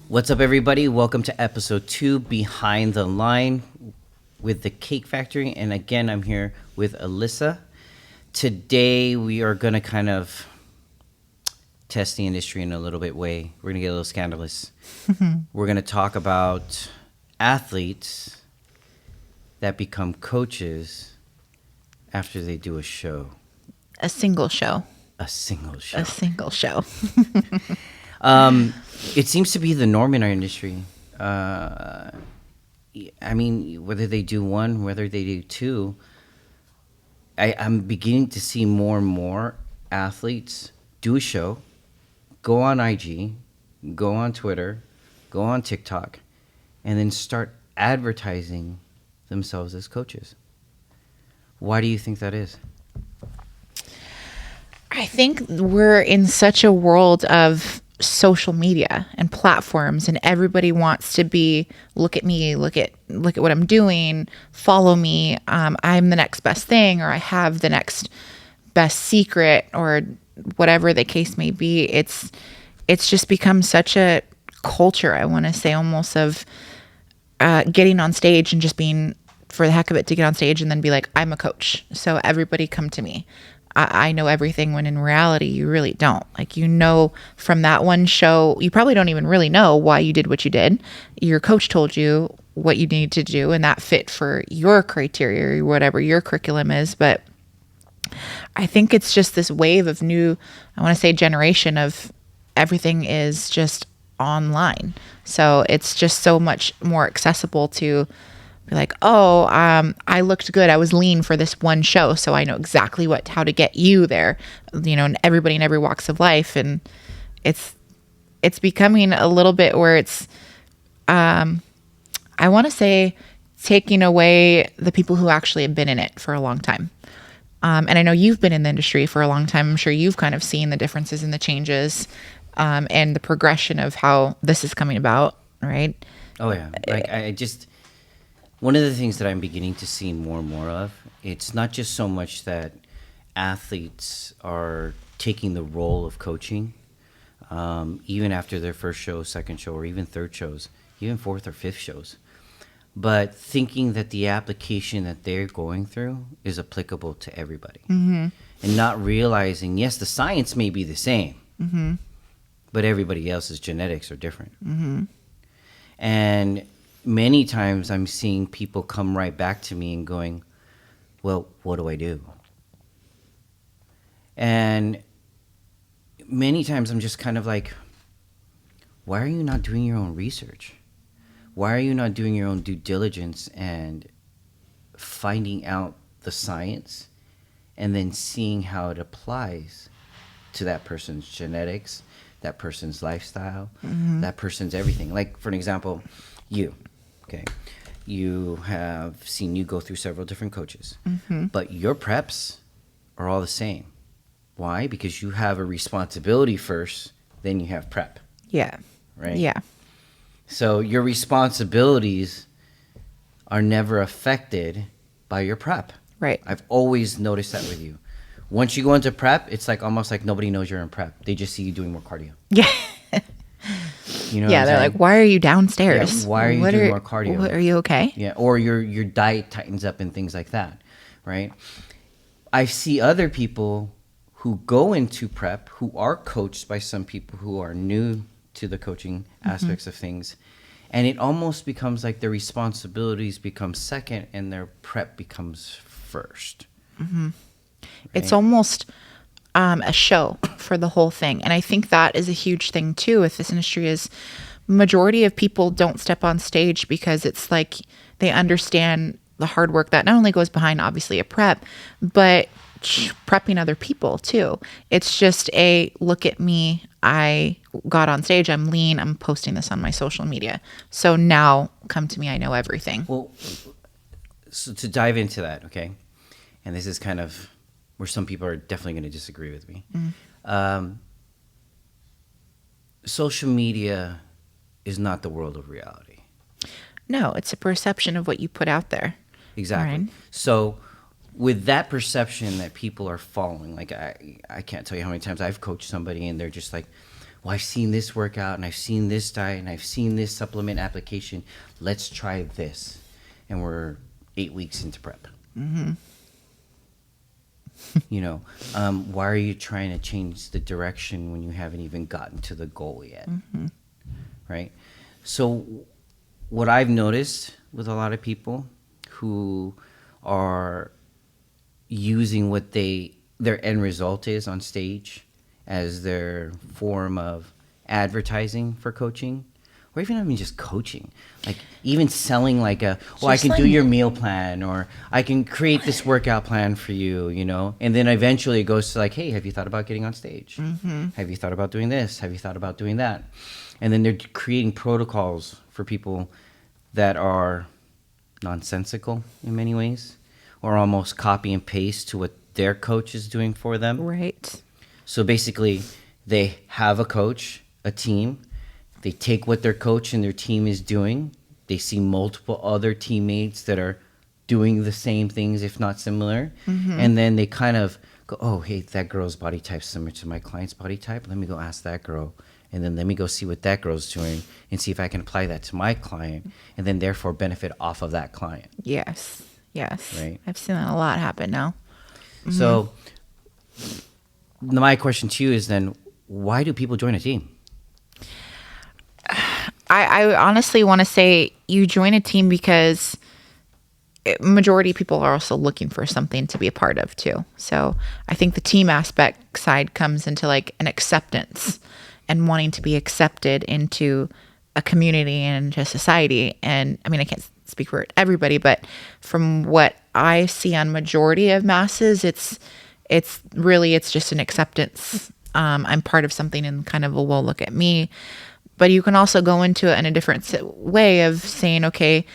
What's up, everybody? Welcome to episode 2 Behind the Line with the Cake Factory. And again, I'm here with Alyssa. Today, we are going to kind of test the industry in a little bit way. We're going to get a little scandalous. We're going to talk about athletes that become coaches after they do a show. A single show. A single show. A single show. It seems to be the norm in our industry. I mean, whether they do one, whether they do two, I'm beginning to see more and more athletes do a show, go on IG, go on Twitter, go on TikTok, and then start advertising themselves as coaches. Why do you think that is? I think we're in such a world of social media and platforms, and everybody wants to be, look at me, look at what I'm doing, follow me, I'm the next best thing, or I have the next best secret, or whatever the case may be. It's just become such a culture, I want to say, almost of getting on stage and just being for the heck of it to get on stage and then be like, I'm a coach, so everybody come to me. I know everything, when in reality, you really don't. Like, you know, from that one show, you probably don't even really know why you did what you did. Your coach told you what you need to do, and that fit for your criteria or whatever your curriculum is. But I think it's just this wave of new, I want to say, generation of everything is just online. So it's just so much more accessible to be like, oh, I looked good, I was lean for this one show, so I know exactly how to get you there, you know, and everybody in every walks of life. And it's becoming a little bit where it's, I want to say, taking away the people who actually have been in it for a long time. And I know you've been in the industry for a long time. I'm sure you've kind of seen the differences and the changes, and the progression of how this is coming about, right? Oh, yeah. Like, one of the things that I'm beginning to see more and more of, it's not just so much that athletes are taking the role of coaching, even after their first show, second show, or even third shows, even fourth or fifth shows, but thinking that the application that they're going through is applicable to everybody. Mm-hmm. And not realizing, yes, the science may be the same, mm-hmm. but everybody else's genetics are different. Mm-hmm. And many times I'm seeing people come right back to me and going, well, what do I do? And many times I'm just kind of like, why are you not doing your own research? Why are you not doing your own due diligence and finding out the science and then seeing how it applies to that person's genetics, that person's lifestyle, mm-hmm. that person's everything? Like, for an example, you. Okay, you have seen you go through several different coaches, mm-hmm. but your preps are all the same. Why? Because you have a responsibility first, then you have prep. Yeah. Right? Yeah. So your responsibilities are never affected by your prep. Right. I've always noticed that with you. Once you go into prep, it's like almost like nobody knows you're in prep. They just see you doing more cardio. Yeah. You know, yeah, they're like, why are you downstairs? Yeah, why are you doing more cardio? Are you okay? Yeah, or your diet tightens up and things like that, right? I see other people who go into prep who are coached by some people who are new to the coaching aspects of things, and it almost becomes like their responsibilities become second and their prep becomes first. Mm-hmm. Right? It's almost a show for the whole thing. And I think that is a huge thing too with this industry, is majority of people don't step on stage because it's like they understand the hard work that not only goes behind obviously a prep, but prepping other people too. It's just a look at me, I got on stage, I'm lean, I'm posting this on my social media, so now come to me, I know everything. Well, so to dive into that, okay, and this is kind of where some people are definitely going to disagree with me. Social media is not the world of reality. No, it's a perception of what you put out there. Exactly. Right? So with that perception that people are following, like I can't tell you how many times I've coached somebody and they're just like, well, I've seen this workout and I've seen this diet and I've seen this supplement application. Let's try this. And we're 8 weeks into prep. You know, why are you trying to change the direction when you haven't even gotten to the goal yet? Right? So what I've noticed with a lot of people who are using what their end result is on stage as their form of advertising for coaching, or even just coaching, like even selling like I can do your meal plan, or I can create this workout plan for you, you know, and then eventually it goes to like, hey, have you thought about getting on stage? Have you thought about doing this? Have you thought about doing that? And then they're creating protocols for people that are nonsensical in many ways, or almost copy and paste to what their coach is doing for them. Right. So basically, they have a coach, a team. They take what their coach and their team is doing. They see multiple other teammates that are doing the same things, if not similar. And then they kind of go, oh, hey, that girl's body type's similar to my client's body type. Let me go ask that girl. And then let me go see what that girl's doing and see if I can apply that to my client, and then therefore benefit off of that client. Yes. Right. I've seen that a lot happen now. So my question to you is then, why do people join a team? I honestly want to say you join a team because majority of people are also looking for something to be a part of too. So I think the team aspect side comes into like an acceptance and wanting to be accepted into a community and into society. And I mean, I can't speak for everybody, but from what I see on majority of masses, it's just an acceptance. I'm part of something and kind of a, well, look at me. But you can also go into it in a different way of saying, okay,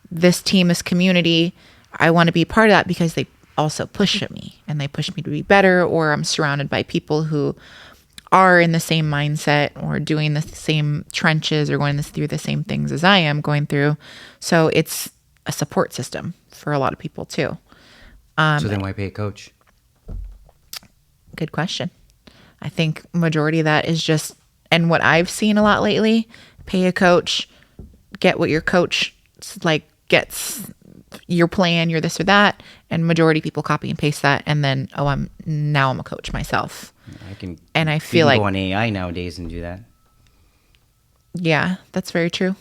this team, this community, I want to be part of that because they also push at me and they push me to be better, or I'm surrounded by people who are in the same mindset or doing the same trenches or going through the same things as I am going through. So it's a support system for a lot of people too. So then why pay a coach? Good question. I think majority of that is just, and what I've seen a lot lately, pay a coach, get what your coach like gets, your plan, your this or that, and majority of people copy and paste that, and then I'm a coach myself. I feel like go on AI nowadays and do that. Yeah, that's very true.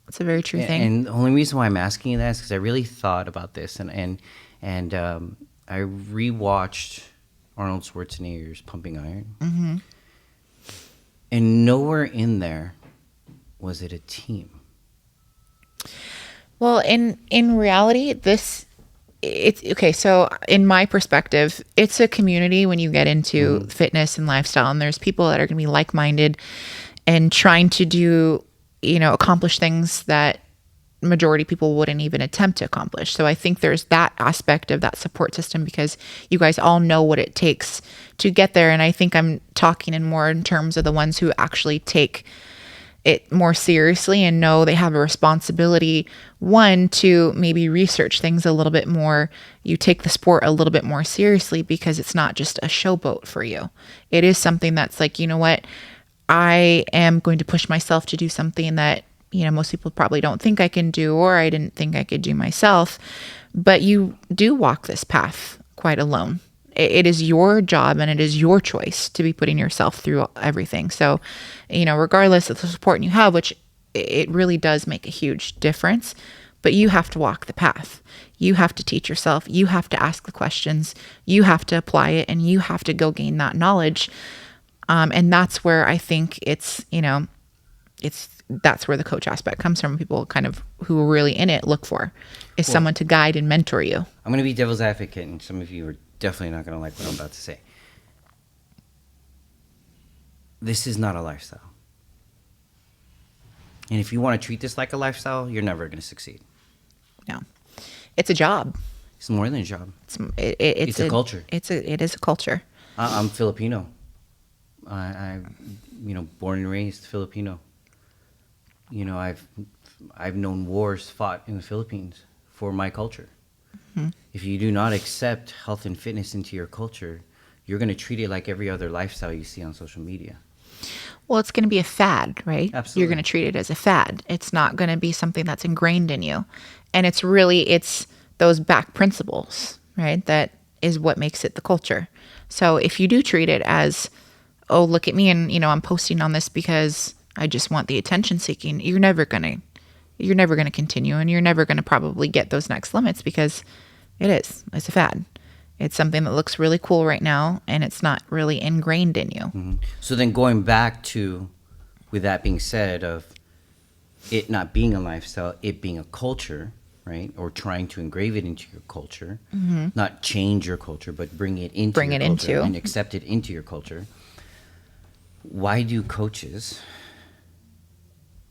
That's a very true thing. And the only reason why I'm asking you that is because I really thought about this, and I rewatched Arnold Schwarzenegger's Pumping Iron. And nowhere in there was it a team. Well, in reality, it's okay. So in my perspective, it's a community when you get into fitness and lifestyle, and there's people that are going to be like-minded and trying to do, accomplish things that majority people wouldn't even attempt to accomplish. So I think there's that aspect of that support system because you guys all know what it takes to get there. And I think I'm talking in terms of the ones who actually take it more seriously and know they have a responsibility, one, to maybe research things a little bit more. You take the sport a little bit more seriously because it's not just a showboat for you. It is something that's like, you know what, I am going to push myself to do something that, most people probably don't think I can do, or I didn't think I could do myself. But you do walk this path quite alone. It is your job and it is your choice to be putting yourself through everything. So, regardless of the support you have, which it really does make a huge difference, but you have to walk the path. You have to teach yourself. You have to ask the questions. You have to apply it, and you have to go gain that knowledge. And that's where I think that's where the coach aspect comes from. People kind of who are really in it look for is someone to guide and mentor you. I'm going to be devil's advocate, and some of you are definitely not going to like what I'm about to say. This is not a lifestyle. And if you want to treat this like a lifestyle, you're never going to succeed. No. It's a job. It's more than a job. It's a culture. It is a culture. I'm Filipino. I born and raised Filipino. I've known wars fought in the Philippines for my culture. If you do not accept health and fitness into your culture, you're going to treat it like every other lifestyle you see on social media. Well, it's going to be a fad, right? Absolutely. You're going to treat it as a fad. It's not going to be something that's ingrained in you. And it's those back principles, right? That is what makes it the culture. So if you do treat it as, oh, look at me and, I'm posting on this because I just want the attention seeking, you're never going to continue, and you're never going to probably get those next limits because it's a fad. It's something that looks really cool right now, and it's not really ingrained in you. Mm-hmm. So then going back to, with that being said, of it not being a lifestyle, it being a culture, right? Or trying to engrave it into your culture, not change your culture, but bring it into your culture and accept it into your culture. Why do coaches,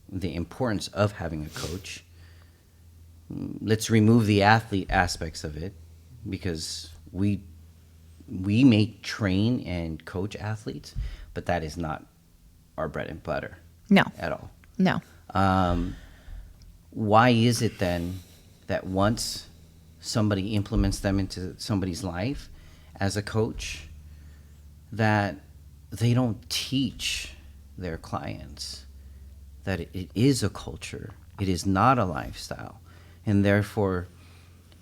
the importance of having a coach, let's remove the athlete aspects of it, because we may train and coach athletes, but that is not our bread and butter. No. At all. No. Why is it then that once somebody implements them into somebody's life as a coach, that they don't teach their clients that it is a culture, it is not a lifestyle, and therefore,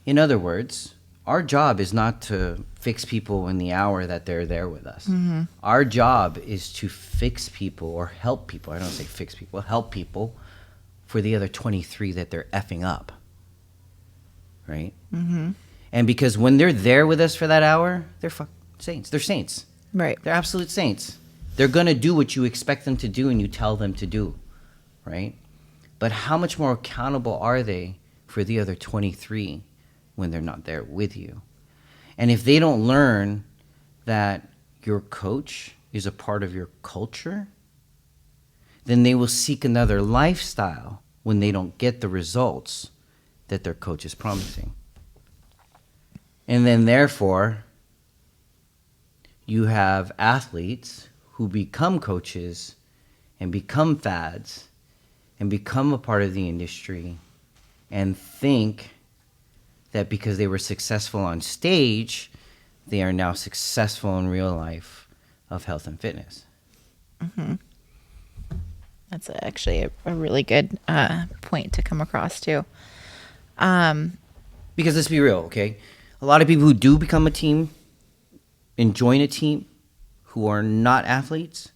in other words, our job is not to fix people in the hour that they're there with us. Mm-hmm. Our job is to fix people or help people. I don't say fix people, help people for the other 23 that they're effing up. Right? Mm-hmm. And because when they're there with us for that hour, they're saints. They're saints. Right. They're absolute saints. They're going to do what you expect them to do and you tell them to do. Right? But how much more accountable are they for the other 23 when they're not there with you? And if they don't learn that your coach is a part of your culture, then they will seek another lifestyle when they don't get the results that their coach is promising. And then therefore, you have athletes who become coaches and become fads and become a part of the industry and think that because they were successful on stage, they are now successful in real life of health and fitness. Mm-hmm. That's actually a really good point to come across too. Because let's be real, okay? A lot of people who do become a team and join a team who are not athletes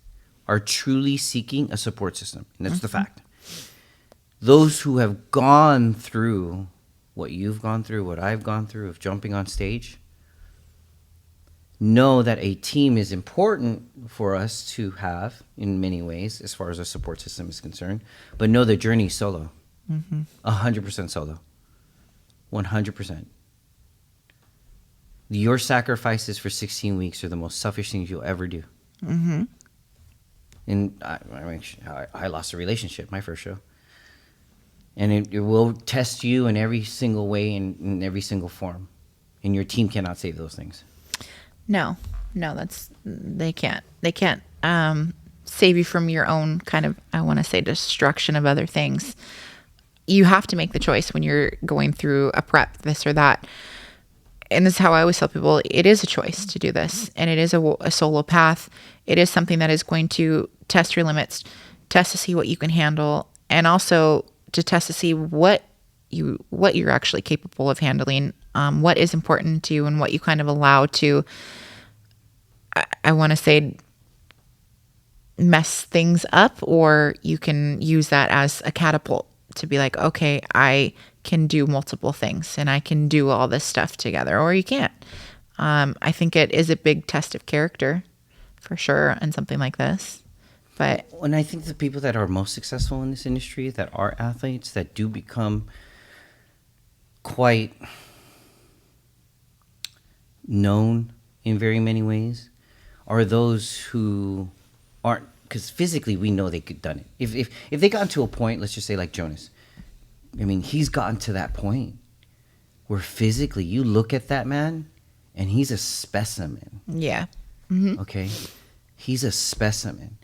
are truly seeking a support system. And that's the fact. Those who have gone through what you've gone through, what I've gone through of jumping on stage, know that a team is important for us to have in many ways as far as a support system is concerned, but know the journey is solo. 100% solo. 100%. Your sacrifices for 16 weeks are the most selfish things you'll ever do. Mm-hmm. And I lost a relationship, my first show. And it will test you in every single way, in every single form. And your team cannot save those things. No, they can't. They can't save you from your own kind of, I want to say, destruction of other things. You have to make the choice when you're going through a prep, this or that. And this is how I always tell people, it is a choice to do this. And it is a solo path. It is something that is going to test your limits, test to see what you can handle, and also to test to see what you're actually capable of handling, what is important to you, and what you kind of allow to, I want to say, mess things up, or you can use that as a catapult to be like, okay, I can do multiple things and I can do all this stuff together, or you can't. I think it is a big test of character for sure, and something like this. But and I think the people that are most successful in this industry, that are athletes, that do become quite known in very many ways, are those who aren't, because physically we know they could done it. If they got to a point, let's just say like Jonas, I mean, he's gotten to that point where physically you look at that man and he's a specimen. Yeah. Mm-hmm. Okay? He's a specimen.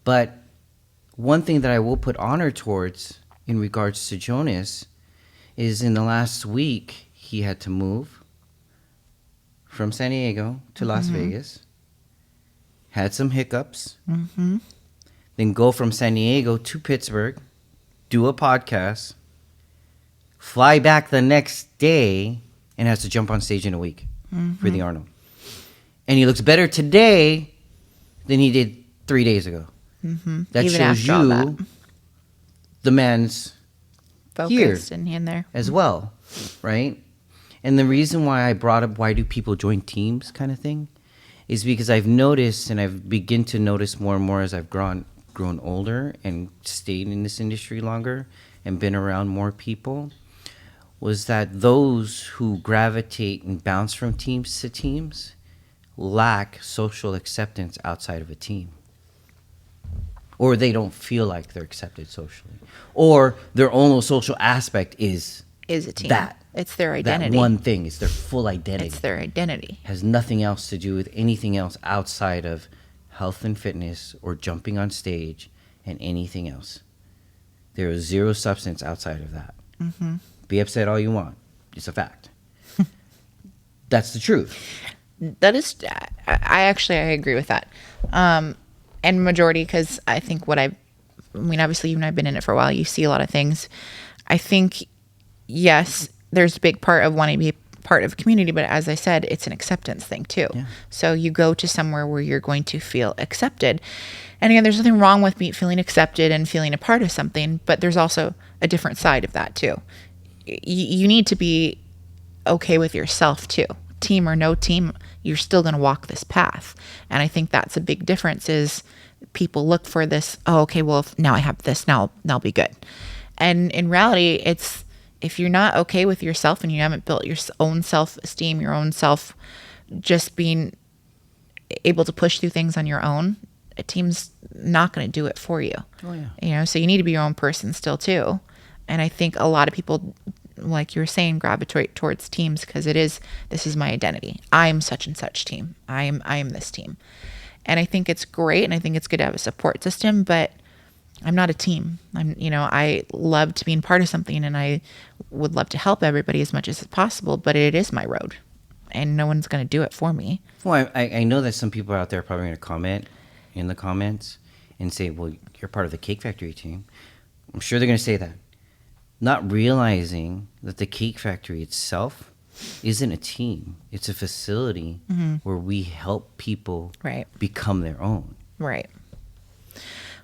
But one thing that I will put honor towards in regards to Jonas is in the last week, he had to move from San Diego to Las Vegas, had some hiccups, then go from San Diego to Pittsburgh, do a podcast, fly back the next day, and has to jump on stage in a week for the Arnold. And he looks better today than he did 3 days ago. That Even shows after all you that. the man's Focused and in there. as well, right? And the reason why I brought up why do people join teams kind of thing is because I've noticed, and I've begin to notice more and more as I've grown older and stayed in this industry longer and been around more people, was that those who gravitate and bounce from teams to teams lack social acceptance outside of a team. Or they don't feel like they're accepted socially. Or their only social aspect is A team. that. It's their identity. That one thing is their full identity. It's their identity. Has nothing else to do with anything else outside of health and fitness or jumping on stage and anything else. There is zero substance outside of that. Be upset all you want. It's a fact. That's the truth. That is, I agree with that. And majority, because I think obviously you and I've been in it for a while, you see a lot of things. I think, yes, there's a big part of wanting to be part of a community, but as I said, it's an acceptance thing too. Yeah. So you go to somewhere where you're going to feel accepted. And again, there's nothing wrong with feeling accepted and feeling a part of something, but there's also a different side of that too. You need to be okay with yourself too. Team or no team, you're still going to walk this path. And I think that's a big difference is people look for this, oh, okay, well, now I have this, now I'll be good. And in reality, it's if you're not okay with yourself and you haven't built your own self-esteem, your own self, just being able to push through things on your own, a team's not going to do it for you. Oh, yeah. So you need to be your own person still too. And I think a lot of people, like you were saying, gravitate towards teams because this is my identity. I'm such and such team. I am this team. And I think it's great. And I think it's good to have a support system, but I'm not a team. I loved being part of something and I would love to help everybody as much as possible, but it is my road and no one's going to do it for me. Well, I know that some people out there are probably going to comment in the comments and say, well, you're part of the Cake Factory team. I'm sure they're going to say that. Not realizing that the Cake Factory itself isn't a team. It's a facility where we help people become their own. Right.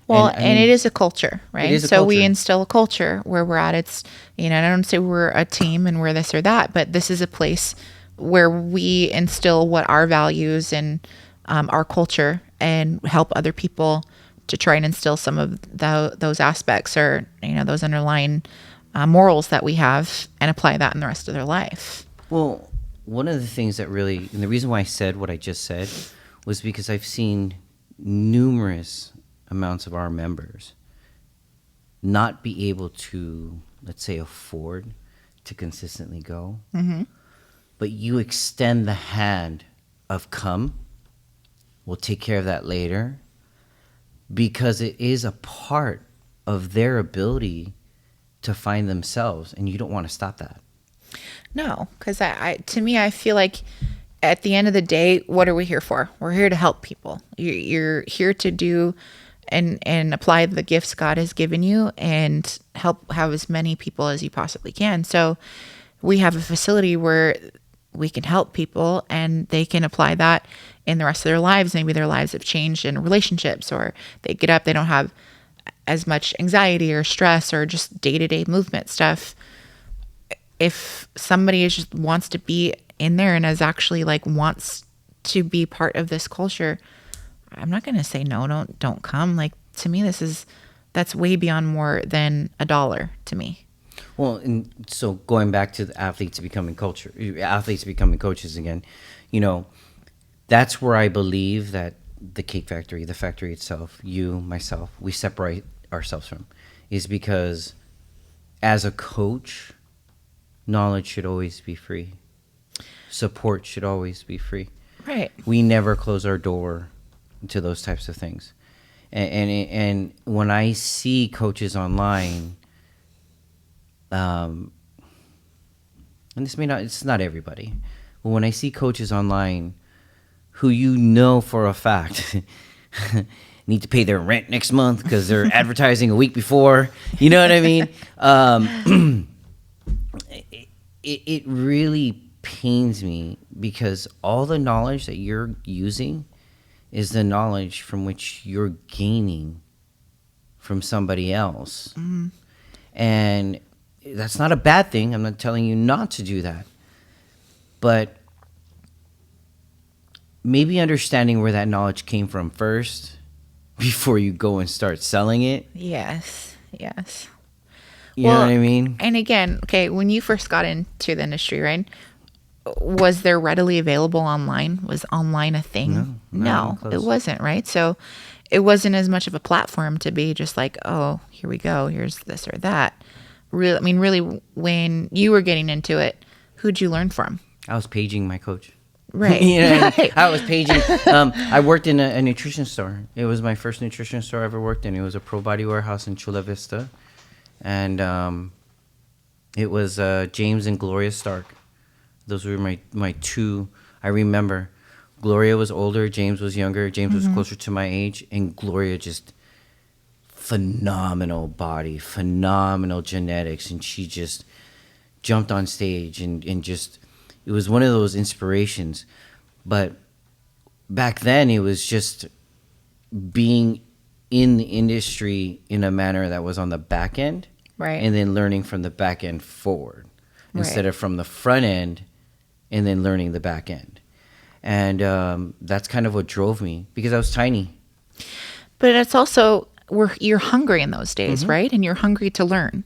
Well, and it is a culture, right? It is a so we culture. instill a culture where we're at. It's, I don't say we're a team and we're this or that, but this is a place where we instill what our values and our culture and help other people to try and instill some of those aspects or, those underlying morals that we have and apply that in the rest of their life. Well, one of the things that really, and the reason why I said what I just said was because I've seen numerous amounts of our members not be able to, let's say, afford to consistently go. But you extend the hand of come, we'll take care of that later, because it is a part of their ability to find themselves, and you don't want to stop that. No, because to me, I feel like at the end of the day, what are we here for? We're here to help people. You're here to do and apply the gifts God has given you and help have as many people as you possibly can. So we have a facility where we can help people and they can apply that in the rest of their lives. Maybe their lives have changed in relationships, or they get up, they don't have as much anxiety or stress or just day-to-day movement stuff. If somebody just wants to be in there and is actually wants to be part of this culture, I'm not going to say no, don't come. To me, that's way beyond more than $1 to me. Well, and so going back to the athletes becoming coaches again, that's where I believe that the Cake Factory, the factory itself, you, myself, we separate ourselves from, is because as a coach, knowledge should always be free. Support should always be free. Right. We never close our door to those types of things. And when I see coaches online, and it's not everybody, but when I see coaches online who for a fact need to pay their rent next month because they're advertising a week before. You know what I mean? It really pains me because all the knowledge that you're using is the knowledge from which you're gaining from somebody else. And that's not a bad thing. I'm not telling you not to do that. But maybe understanding where that knowledge came from first before you go and start selling it. Yes. You know what I mean? And again, okay, when you first got into the industry, right? Was there readily available online? Was online a thing? No, it wasn't, right? So it wasn't as much of a platform to be just like, oh, here we go, here's this or that. Really, when you were getting into it, who'd you learn from? I was paging my coach. Right. Right. I was paging. I worked in a nutrition store. It was my first nutrition store I ever worked in. It was a Pro Body Warehouse in Chula Vista. And it was James and Gloria Stark. Those were my two. I remember Gloria was older, James was younger. James was closer to my age, and Gloria just phenomenal body, phenomenal genetics, and she just jumped on stage and just, it was one of those inspirations. But back then it was just being in the industry in a manner that was on the back end, right, and then learning from the back end forward, instead of from the front end and then learning the back end. And that's kind of what drove me, because I was tiny. But it's also you're hungry in those days, right? And you're hungry to learn.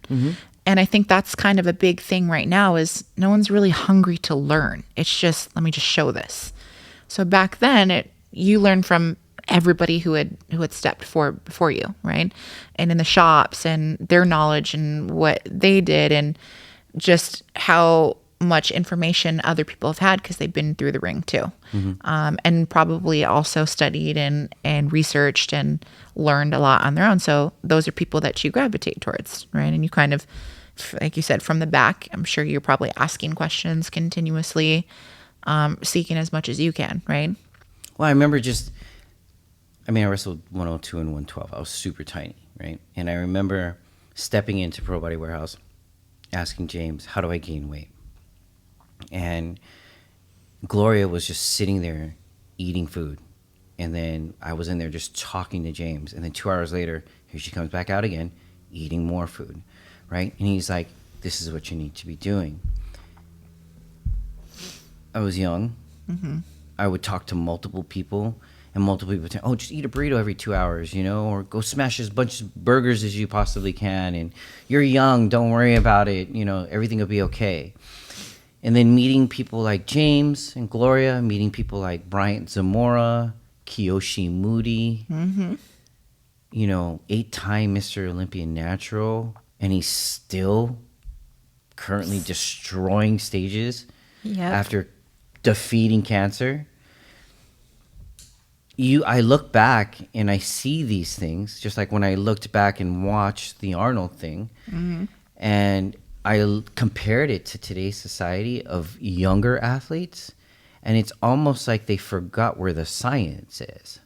And I think that's kind of a big thing right now is no one's really hungry to learn. It's just, let me just show this. So back then, you learned from everybody who had stepped before you, right? And in the shops and their knowledge and what they did and just how much information other people have had because they've been through the ring too. And probably also studied and researched and learned a lot on their own. So those are people that you gravitate towards, right? And you kind of, like you said, from the back, I'm sure you're probably asking questions continuously, seeking as much as you can, right? Well, I remember I wrestled 102 and 112. I was super tiny, right? And I remember stepping into Pro Body Warehouse, asking James, how do I gain weight? And Gloria was just sitting there eating food. And then I was in there just talking to James. And then 2 hours later, here she comes back out again, eating more food, right? And he's like, this is what you need to be doing. I was young. I would talk to multiple people, and multiple people would say, oh, just eat a burrito every 2 hours, or go smash as bunch of burgers as you possibly can. And you're young, don't worry about it. Everything will be okay. And then meeting people like James and Gloria, meeting people like Bryant Zamora, Kiyoshi Moody, 8-time Mr. Olympian Natural, and he's still currently destroying stages after defeating cancer. I look back and I see these things, just like when I looked back and watched the Arnold thing, and I compared it to today's society of younger athletes, and it's almost like they forgot where the science is.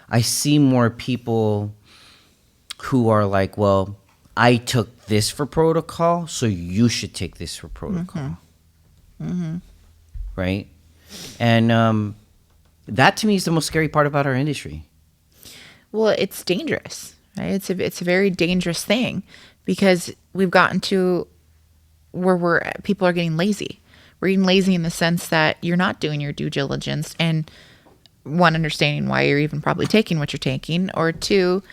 I see more people who are like, well, I took this for protocol, so you should take this for protocol. Right? And that to me is the most scary part about our industry. Well, it's dangerous, right? It's a very dangerous thing because we've gotten to where people are getting lazy. We're getting lazy in the sense that you're not doing your due diligence, and one, understanding why you're even probably taking what you're taking, or two,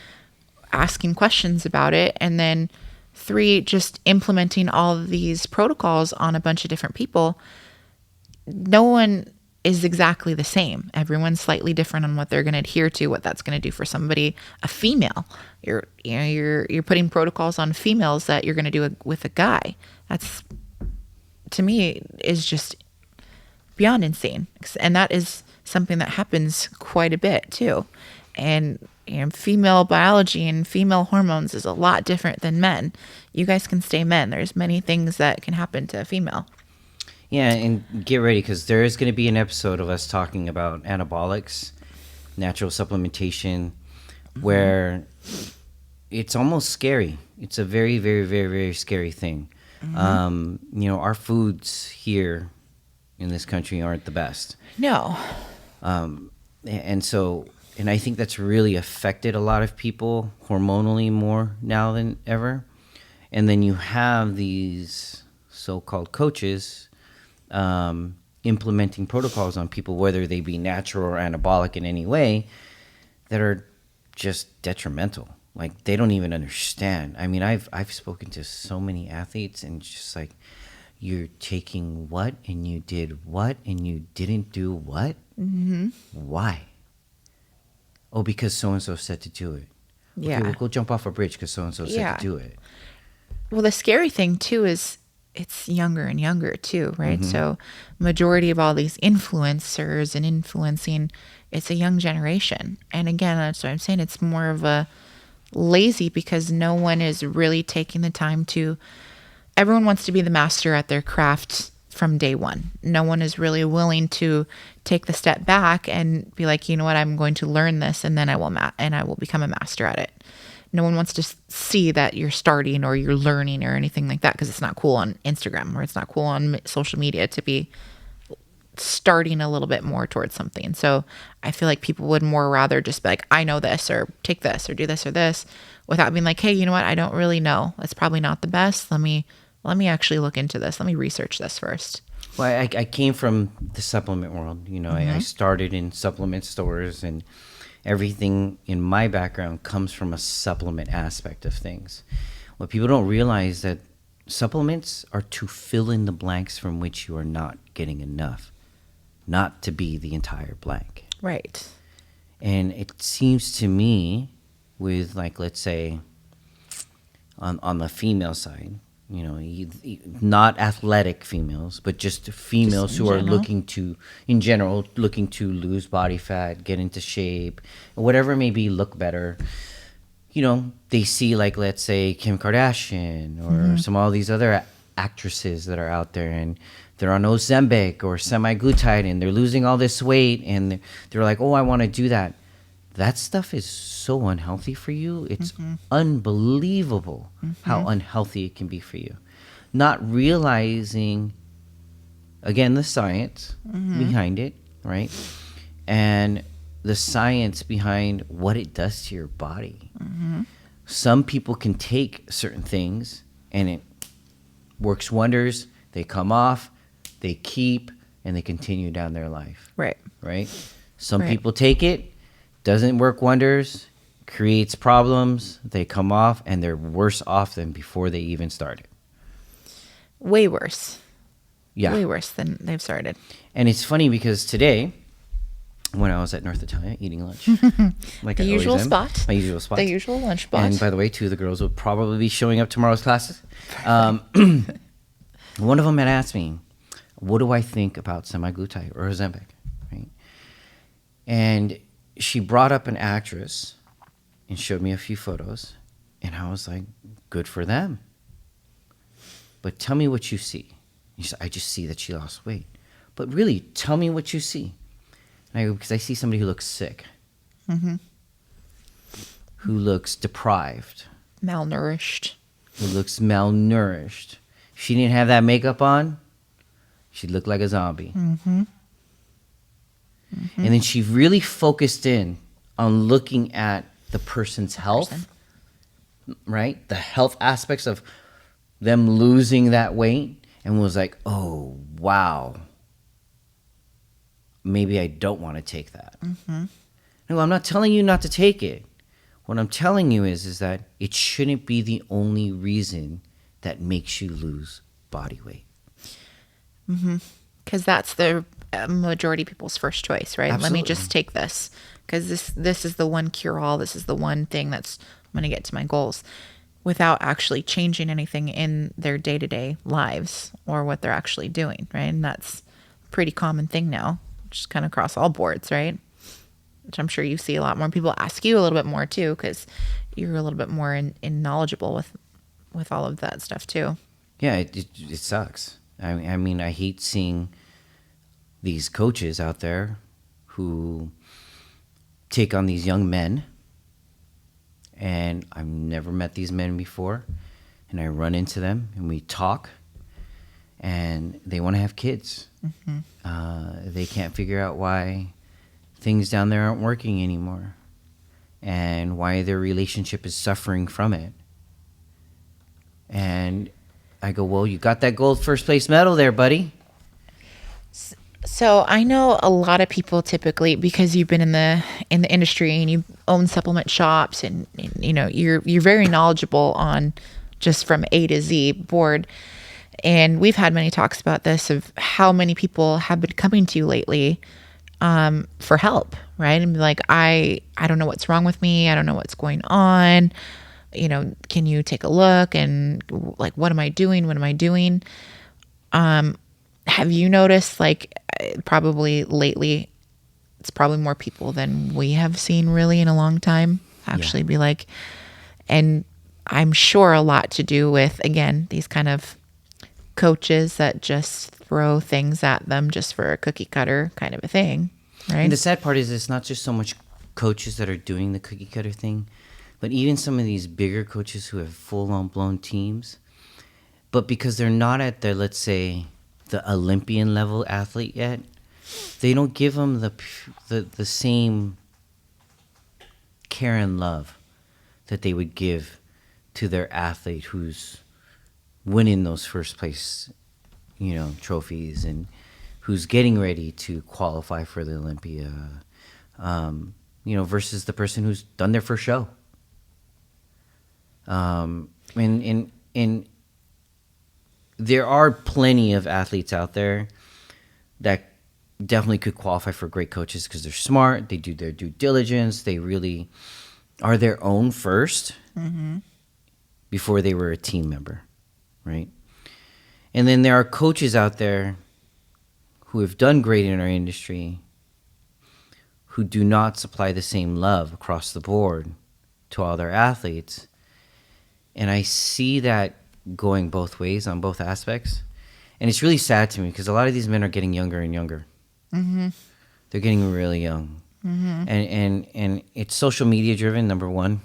asking questions about it, and then three, just implementing all of these protocols on a bunch of different people. No one is exactly the same. Everyone's slightly different on what they're going to adhere to, what that's going to do for somebody. A female, you're putting protocols on females that you're going to do with a guy. That's, to me, is just beyond insane. And that is something that happens quite a bit too. And female biology and female hormones is a lot different than men. You guys can stay men. There's many things that can happen to a female. Yeah, and get ready, because there is going to be an episode of us talking about anabolics natural supplementation, where it's almost scary. It's a very, very, very, very scary thing. Our foods here in this country aren't the best. No. And so, and I think that's really affected a lot of people hormonally more now than ever. And then you have these so-called coaches implementing protocols on people, whether they be natural or anabolic in any way, that are just detrimental. Like, they don't even understand. I mean, I've spoken to so many athletes, and just like, you're taking what, and you did what, and you didn't do what? Mm-hmm. Why? Oh, because so-and-so said to do it. Yeah. Okay, well, go jump off a bridge because so-and-so said to do it. Well, the scary thing, too, is it's younger and younger, too, right? So majority of all these influencers and influencing, it's a young generation. And again, that's what I'm saying. It's more of a lazy, because no one is really taking the time to, everyone wants to be the master at their craft from day one. No one is really willing to take the step back and be like, you know what, I'm going to learn this, and then I will become a master at it. No one wants to see that you're starting or you're learning or anything like that, because it's not cool on Instagram, or it's not cool on social media to be starting a little bit more towards something. So I feel like people would more rather just be like, I know this, or take this, or do this or this, without being like, hey, you know what, I don't really know. It's probably not the best. Let me actually look into this. Let me research this first. Well, I came from the supplement world. I started in supplement stores, and everything in my background comes from a supplement aspect of things. What people don't realize, that supplements are to fill in the blanks from which you are not getting enough, not to be the entire blank. Right. And it seems to me, with, like, let's say on the female side, not athletic females, but just females who are looking to lose body fat, get into shape, whatever it may be, look better. They see, like, let's say Kim Kardashian or some all these other actresses that are out there, and they're on Ozempic or semaglutide, and they're losing all this weight, and they're like, oh, I want to do that. That stuff is so unhealthy for you. It's unbelievable how unhealthy it can be for you. Not realizing, again, the science behind it, right? And the science behind what it does to your body. Some people can take certain things and it works wonders. They come off, they keep, and they continue down their life. Right. Right? Some people take it, doesn't work wonders, creates problems, they come off, and they're worse off than before they even started. Way worse. Yeah. Way worse than they've started. And it's funny because today, when I was at North Italia eating lunch, like the I usual always am, spot. my usual spot. The usual lunch spot. And by the way, two of the girls will probably be showing up tomorrow's classes. One of them had asked me, what do I think about semaglutide or Ozempic? Right? And she brought up an actress and showed me a few photos, and I was like, good for them. But tell me what you see. She said, I just see that she lost weight. But really, tell me what you see. And I go, because I see somebody who looks sick, who looks deprived, malnourished, who looks malnourished. If she didn't have that makeup on, she'd look like a zombie. And then she really focused in on looking at the person's health, right? The health aspects of them losing that weight, and was like, oh, wow. Maybe I don't want to take that. No, I'm not telling you not to take it. What I'm telling you is that it shouldn't be the only reason that makes you lose body weight. Because that's the majority of people's first choice, right? Absolutely. Let me just take this, because this is the one cure-all. This is the one thing that's going to get to my goals, without actually changing anything in their day-to-day lives or what they're actually doing, right? And that's a pretty common thing now, just kind of across all boards, right? Which I'm sure you see a lot more. People ask you a little bit more too, because you're a little bit more in knowledgeable with all of that stuff too. Yeah, it sucks. I mean, I hate seeing these coaches out there who take on these young men, and I've never met these men before, and I run into them and we talk, and they want to have kids. They can't figure out why things down there aren't working anymore and why their relationship is suffering from it. And I go, well, you got that gold first place medal there, buddy. So I know a lot of people typically, because you've been in the industry and you own supplement shops, and you know you're very knowledgeable on just from A to Z board. And we've had many talks about this, of how many people have been coming to you lately for help, right? And be like, I don't know what's wrong with me. I don't know what's going on. You know, can you take a look? And like, what am I doing? What am I doing? Have you noticed, like, probably lately, it's probably more people than we have seen really in a long time actually be like, and I'm sure a lot to do with, again, these kind of coaches that just throw things at them just for a cookie cutter kind of a thing, right? And the sad part is it's not just so much coaches that are doing the cookie cutter thing, but even some of these bigger coaches who have full-on blown teams, but because they're not at their, let's say, the Olympian level athlete yet, they don't give them the same care and love that they would give to their athlete who's winning those first place, you know, trophies, and who's getting ready to qualify for the Olympia, you know, versus the person who's done their first show. And there are plenty of athletes out there that definitely could qualify for great coaches because they're smart, they do their due diligence, they really are their own first before they were a team member, right? And then there are coaches out there who have done great in our industry who do not supply the same love across the board to all their athletes. And I see that going both ways on both aspects. And it's really sad to me because a lot of these men are getting younger and younger. They're getting really young. And it's social media driven, number one.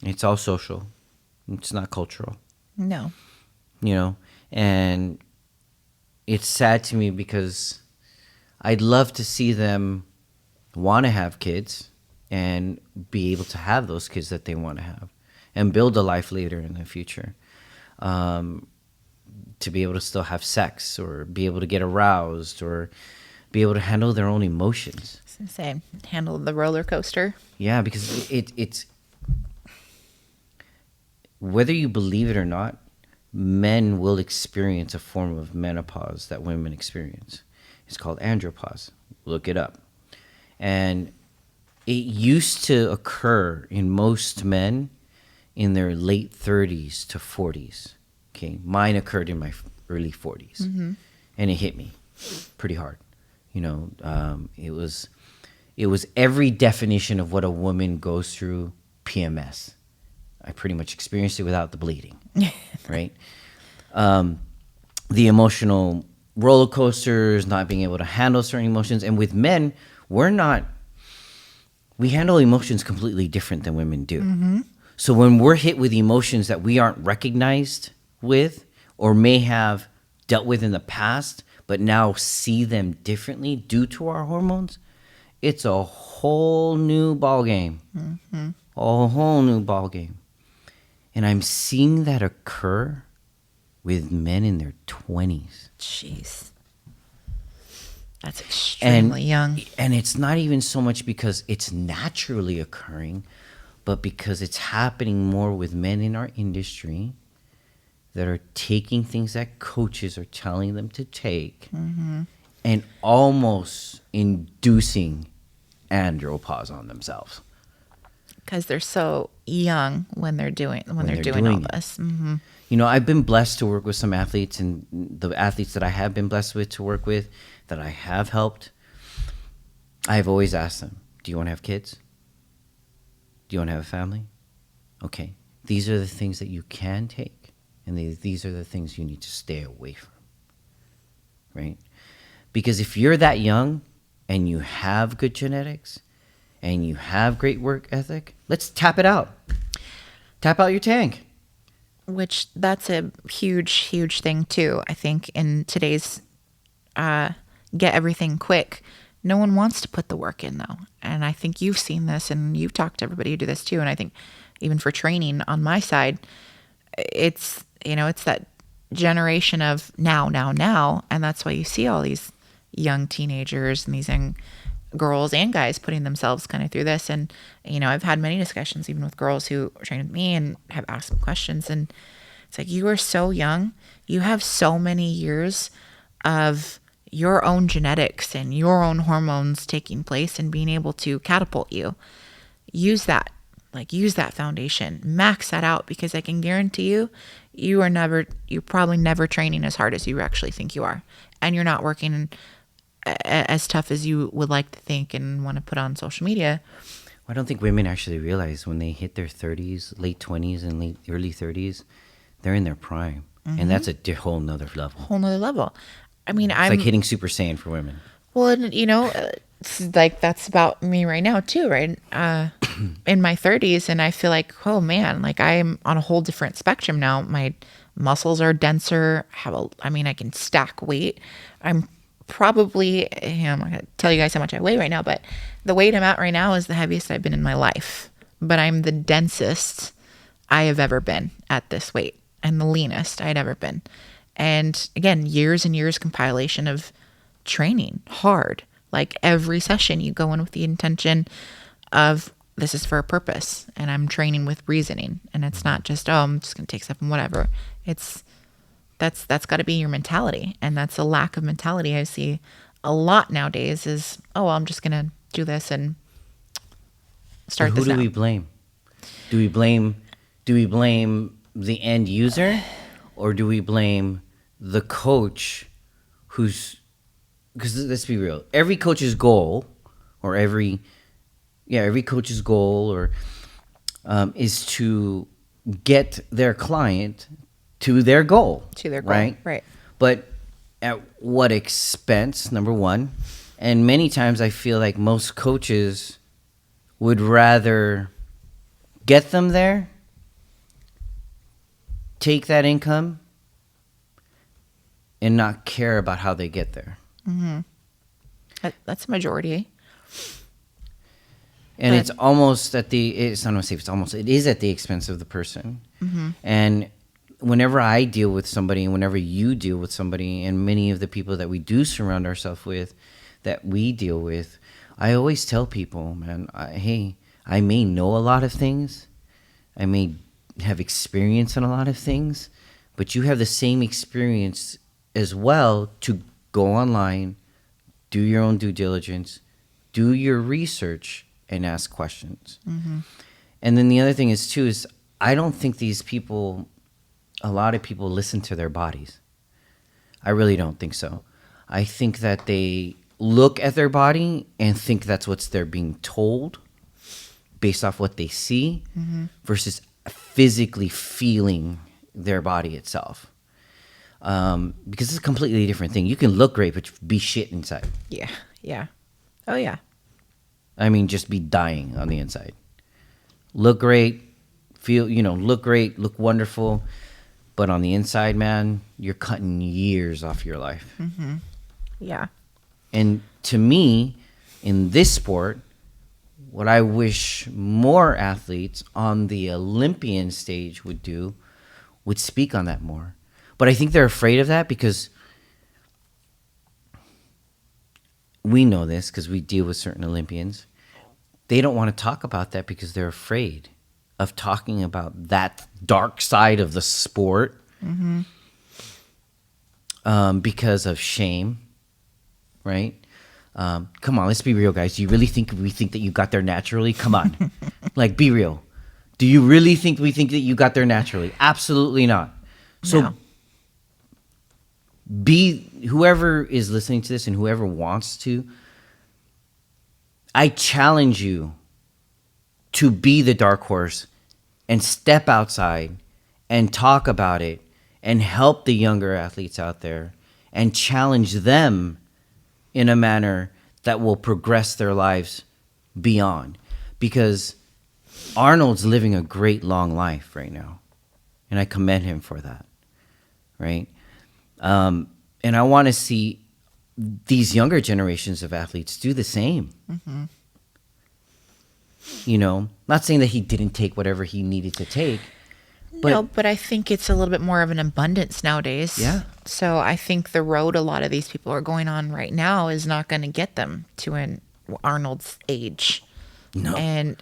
It's all social. It's not cultural. No. You know, and it's sad to me because I'd love to see them want to have kids and be able to have those kids that they want to have and build a life later in the future. To be able to still have sex or be able to get aroused or be able to handle their own emotions. I was gonna say, handle the roller coaster. Yeah, because it's whether you believe it or not, men will experience a form of menopause that women experience. It's called andropause. Look it up. And it used to occur in most men in their late 30s to 40s. Okay, mine occurred in my early 40s, and it hit me pretty hard. You know, it was every definition of what a woman goes through PMS. I pretty much experienced it without the bleeding, right? The emotional roller coasters, not being able to handle certain emotions, and with men, we handle emotions completely different than women do. So when we're hit with emotions that we aren't recognized with or may have dealt with in the past but now see them differently due to our hormones, it's a whole new ball game. A whole new ball game. And I'm seeing that occur with men in their 20s. Jeez. That's extremely young. And it's not even so much because it's naturally occurring, but because it's happening more with men in our industry that are taking things that coaches are telling them to take and almost inducing andropause on themselves. Because they're so young when they're doing all this. You know, I've been blessed to work with some athletes, and the athletes that I have been blessed with to work with, that I have helped, I've always asked them, do you want to have kids? Do you want to have a family? Okay, these are the things that you can take, and these are the things you need to stay away from, right? Because if you're that young and you have good genetics, and you have great work ethic, let's tap it out. Tap out your tank. Which that's a huge thing too. I think in today's get everything quick, no one wants to put the work in though. And I think you've seen this and you've talked to everybody who do this too. And I think even for training on my side, it's, it's that generation of now. And that's why you see all these young teenagers and these young girls and guys putting themselves kind of through this. And, I've had many discussions even with girls who train with me and have asked them questions. And it's like, you are so young. You have so many years of your own genetics and your own hormones taking place and being able to catapult you. Use that foundation, max that out, because I can guarantee you, you're probably never training as hard as you actually think you are. And you're not working as tough as you would like to think and want to put on social media. I don't think women actually realize when they hit their 30s, late 20s and early 30s, they're in their prime. And that's a whole nother level. I mean, it's like hitting Super Saiyan for women. Well, and it's like that's about me right now too, right? In my 30s, and I feel like, oh man, like I'm on a whole different spectrum now. My muscles are denser. I can stack weight. I'm probably, I'm not gonna tell you guys how much I weigh right now, but the weight I'm at right now is the heaviest I've been in my life. But I'm the densest I have ever been at this weight, and the leanest I'd ever been. And again, years and years compilation of training hard. Like every session you go in with the intention of this is for a purpose and I'm training with reasoning. And it's not just, I'm just going to take stuff and whatever. That's got to be your mentality. And that's a lack of mentality I see a lot nowadays is, I'm just going to do this and start this now. Who do we blame? Do we blame the end user, or do we blame the coach because let's be real, every coach's goal is to get their client to their goal, right? But at what expense, number one? And many times I feel like most coaches would rather get them there, take that income, and not care about how they get there. Mm-hmm. That's a majority. And it's almost it is at the expense of the person. Mm-hmm. And whenever I deal with somebody, and whenever you deal with somebody, and many of the people that we do surround ourselves with, that we deal with, I always tell people, man, hey, I may know a lot of things. I may have experience in a lot of things, but you have the same experience as well to go online, do your own due diligence, do your research, and ask questions. Mm-hmm. And then the other thing is I don't think a lot of people listen to their bodies. I really don't think so. I think that they look at their body and think that's what they're being told based off what they see, mm-hmm. versus physically feeling their body itself. Because it's a completely different thing. You can look great, but be shit inside. Yeah. Oh, yeah. I mean, just be dying on the inside. Look great, look great, look wonderful. But on the inside, man, you're cutting years off your life. Mm-hmm. Yeah. And to me, in this sport, what I wish more athletes on the Olympian stage would speak on that more. But I think they're afraid of that because we know this because we deal with certain Olympians. They don't want to talk about that because they're afraid of talking about that dark side of the sport, mm-hmm. Because of shame, right? Come on, let's be real, guys. Do you really think we think that you got there naturally? Come on. Like, be real. Do you really think we think that you got there naturally? Absolutely not. So no. Whoever is listening to this and whoever wants to, I challenge you to be the dark horse and step outside and talk about it and help the younger athletes out there and challenge them in a manner that will progress their lives beyond, because Arnold's living a great long life right now, and I commend him for that, right? And I want to see these younger generations of athletes do the same. Mm-hmm. You know, not saying that he didn't take whatever he needed to take, but No, but I think it's a little bit more of an abundance nowadays. Yeah. So I think the road a lot of these people are going on right now is not going to get them to an Arnold's age. no, And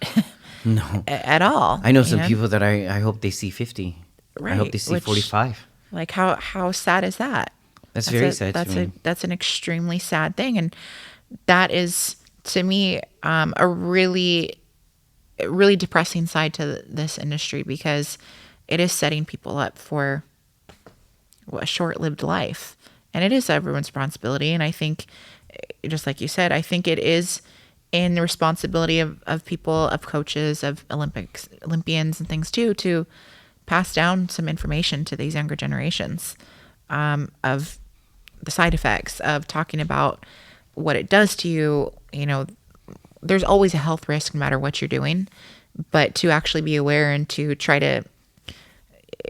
no. at all. I know you some people that I hope they see 50. I hope Right, they see which- 45. Like how sad is that? That's very sad to me. That's an extremely sad thing, and that is to me a really depressing side to this industry, because it is setting people up for a short-lived life, and it is everyone's responsibility. And I think, just like you said, I think it is in the responsibility of people, of coaches, of Olympians and things too, to pass down some information to these younger generations of the side effects of talking about what it does to you. You know, there's always a health risk no matter what you're doing, but to actually be aware and to try to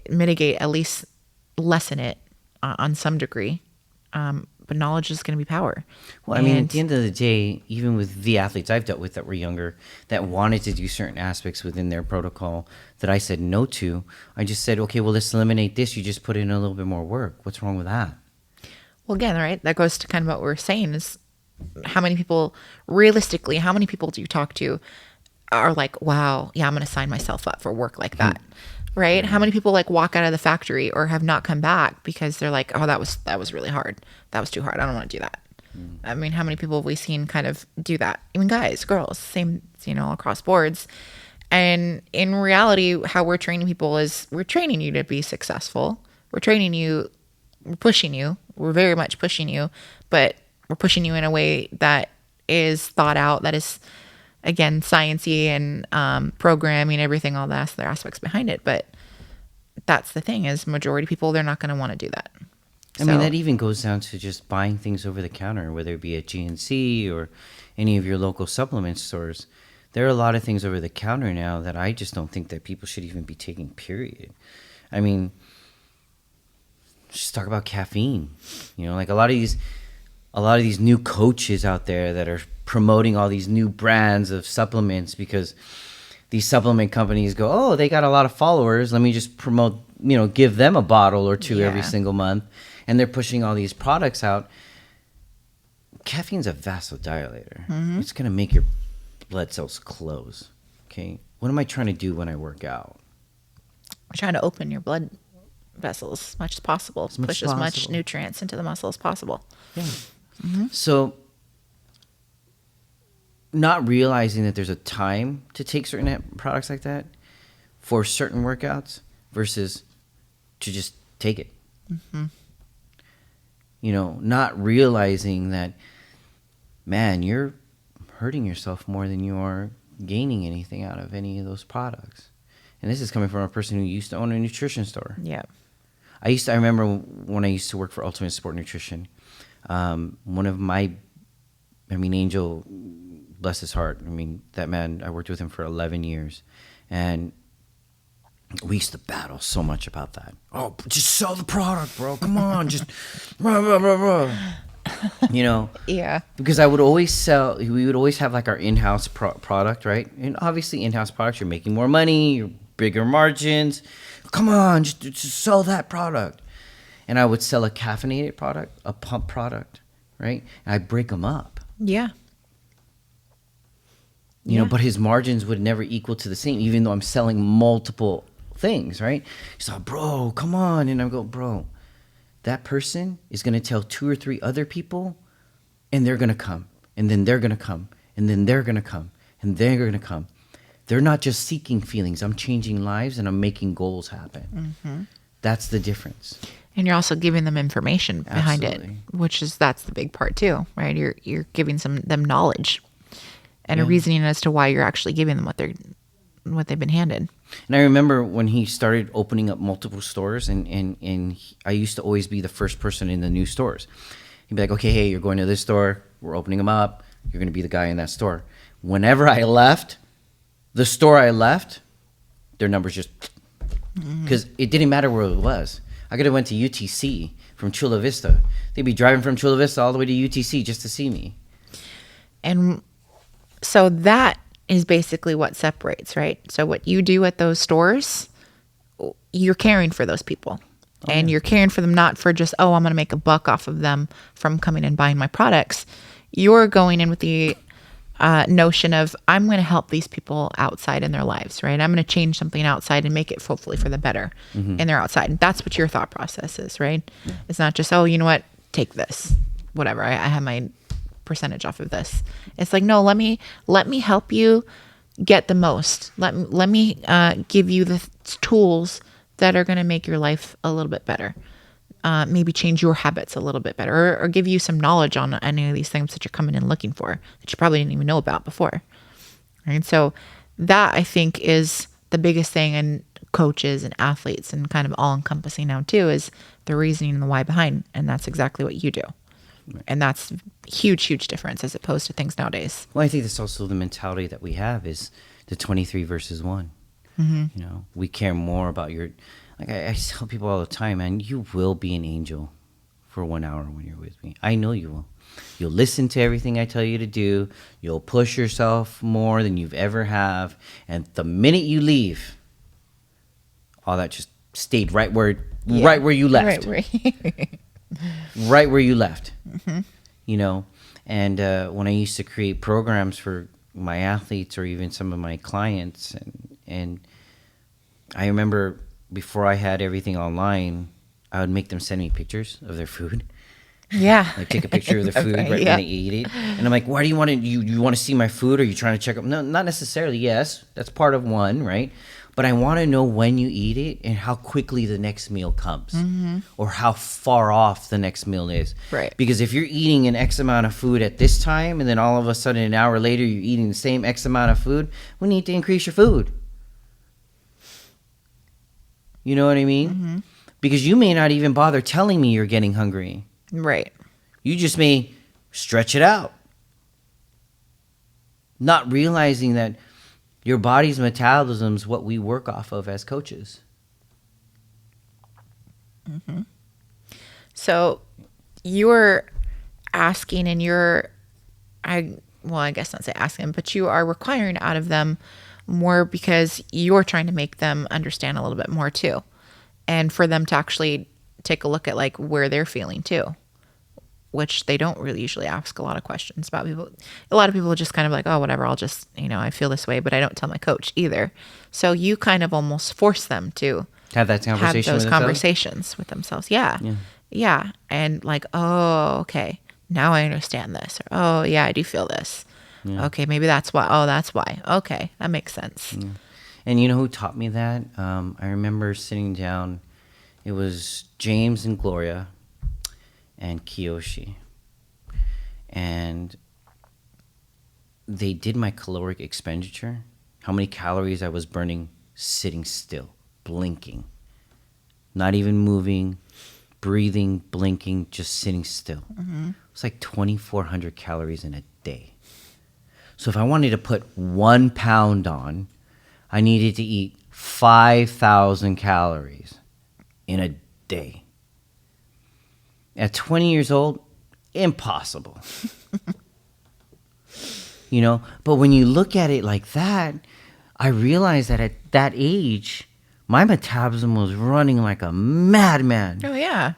mitigate, at least lessen it on some degree. But knowledge is going to be power. Well, I mean, at the end of the day, even with the athletes I've dealt with that were younger, that wanted to do certain aspects within their protocol that I said no to, I just said, okay, well, let's eliminate this. You just put in a little bit more work. What's wrong with that? Well, again, right, that goes to kind of what we're saying is how many people, realistically, how many people do you talk to are like, wow, yeah, I'm going to sign myself up for work like that. Right? How many people like walk out of the factory or have not come back because they're like, oh, that was really hard. That was too hard. I don't want to do that. I mean, how many people have we seen kind of do that? Even guys, girls, same, across boards. And in reality, how we're training people is we're training you to be successful. We're training you, we're pushing you. We're very much pushing you, but we're pushing you in a way that is thought out, that is, again, sciencey and programming, everything, all the other aspects behind it. But that's the thing is majority of people, they're not going to want to do that. I mean, that even goes down to just buying things over the counter, whether it be at GNC or any of your local supplement stores. There are a lot of things over the counter now that I just don't think that people should even be taking, period. I mean, just talk about caffeine. Like a lot of these new coaches out there that are promoting all these new brands of supplements because these supplement companies go, oh, they got a lot of followers. Let me just promote, give them a bottle or two every single month. And they're pushing all these products out. Caffeine's a vasodilator. Mm-hmm. It's going to make your blood cells close. Okay. What am I trying to do when I work out? I'm trying to open your blood vessels as much as possible. Push as much nutrients into the muscle as possible. Yeah. Mm-hmm. So not realizing that there's a time to take certain products like that for certain workouts versus to just take it. Mm-hmm. Not realizing that, man, you're hurting yourself more than you are gaining anything out of any of those products. And this is coming from a person who used to own a nutrition store. Yeah. I remember when I used to work for Ultimate Sport Nutrition, one of my, Angel, bless his heart. That man, I worked with him for 11 years. And we used to battle so much about that. Oh, just sell the product, bro. Come on, just blah, blah, blah, blah. Yeah. Because we would always have like our in-house product, right? And obviously in-house products, you're making more money, you're bigger margins. Come on, just sell that product. And I would sell a caffeinated product, a pump product, right? And I'd break them up. Yeah. But his margins would never equal to the same, even though I'm selling multiple things, right? He's like, bro, come on. And I go, bro, that person is going to tell 2 or 3 other people, and they're going to come, and then they're going to come, and then they're going to come, and they're going to come. They're not just seeking feelings. I'm changing lives, and I'm making goals happen. Mm-hmm. That's the difference. And you're also giving them information behind Absolutely. It, that's the big part too, right? You're giving them knowledge and a reasoning as to why you're actually giving them what they've been handed. And I remember when he started opening up multiple stores, and I used to always be the first person in the new stores. He'd be like, okay, hey, you're going to this store. We're opening them up. You're going to be the guy in that store. Whenever I left, the store I left, their numbers just, because it didn't matter where it was. I could have went to UTC from Chula Vista. They'd be driving from Chula Vista all the way to UTC just to see me. And so that is basically what separates, right? So what you do at those stores, you're caring for those people. And you're caring for them not for just, I'm going to make a buck off of them from coming and buying my products. You're going in with the notion of, I'm going to help these people outside in their lives, right? I'm going to change something outside and make it hopefully for the better in their outside. And that's what your thought process is, right? Yeah. It's not just, you know what, take this, whatever. I have my percentage off of this. It's like, no, let me help you get the most. Let me give you the tools that are going to make your life a little bit better. Maybe change your habits a little bit better, or give you some knowledge on any of these things that you're coming in looking for that you probably didn't even know about before. Right? So that, I think, is the biggest thing in coaches and athletes, and kind of all encompassing now too, is the reasoning and the why behind. And that's exactly what you do. Right. And that's huge difference as opposed to things nowadays. Well, I think that's also the mentality that we have, is the 23 versus 1. You know, we care more about your, like I tell people all the time, man, you will be an angel for 1 hour when you're with me. I know you will. You'll listen to everything I tell you to do. You'll push yourself more than you've ever have. And the minute you leave, all that just stayed right where you left. Right where you left. You know, and when I used to create programs for my athletes or even some of my clients, and I remember before I had everything online, I would make them send me pictures of their food. Yeah. Like take a picture of their food right when they eat it. And I'm like, why do you want to, you want to see my food? Or are you trying to check up? No, not necessarily. Yes, that's part of one, right? But I want to know when you eat it and how quickly the next meal comes, or how far off the next meal is. Right. Because if you're eating an X amount of food at this time, and then all of a sudden an hour later you're eating the same X amount of food, we need to increase your food. You know what I mean? Because you may not even bother telling me you're getting hungry. Right. You just may stretch it out, not realizing that your body's metabolism is what we work off of as coaches. So you're asking, and I guess not say asking, but you are requiring out of them more because you're trying to make them understand a little bit more too. And for them to actually take a look at like where they're feeling too, which they don't really usually ask a lot of questions about. People. A lot of people just kind of like, oh, whatever, I'll just, I feel this way, but I don't tell my coach either. So you kind of almost force them to have that conversation, have those conversations with themselves. Yeah. And like, oh, okay, now I understand this. Or, oh yeah, I do feel this. Yeah. Okay, maybe that's why. Oh, that's why. Okay, that makes sense. Yeah. And you know who taught me that? I remember sitting down. It was James and Gloria and Kiyoshi. And they did my caloric expenditure, how many calories I was burning sitting still, blinking, not even moving, breathing, blinking, just sitting still. It was like 2,400 calories in a day. So if I wanted to put 1 pound on, I needed to eat 5,000 calories in a day. At 20 years old, impossible. But when you look at it like that, I realized that at that age, my metabolism was running like a madman. Oh, yeah.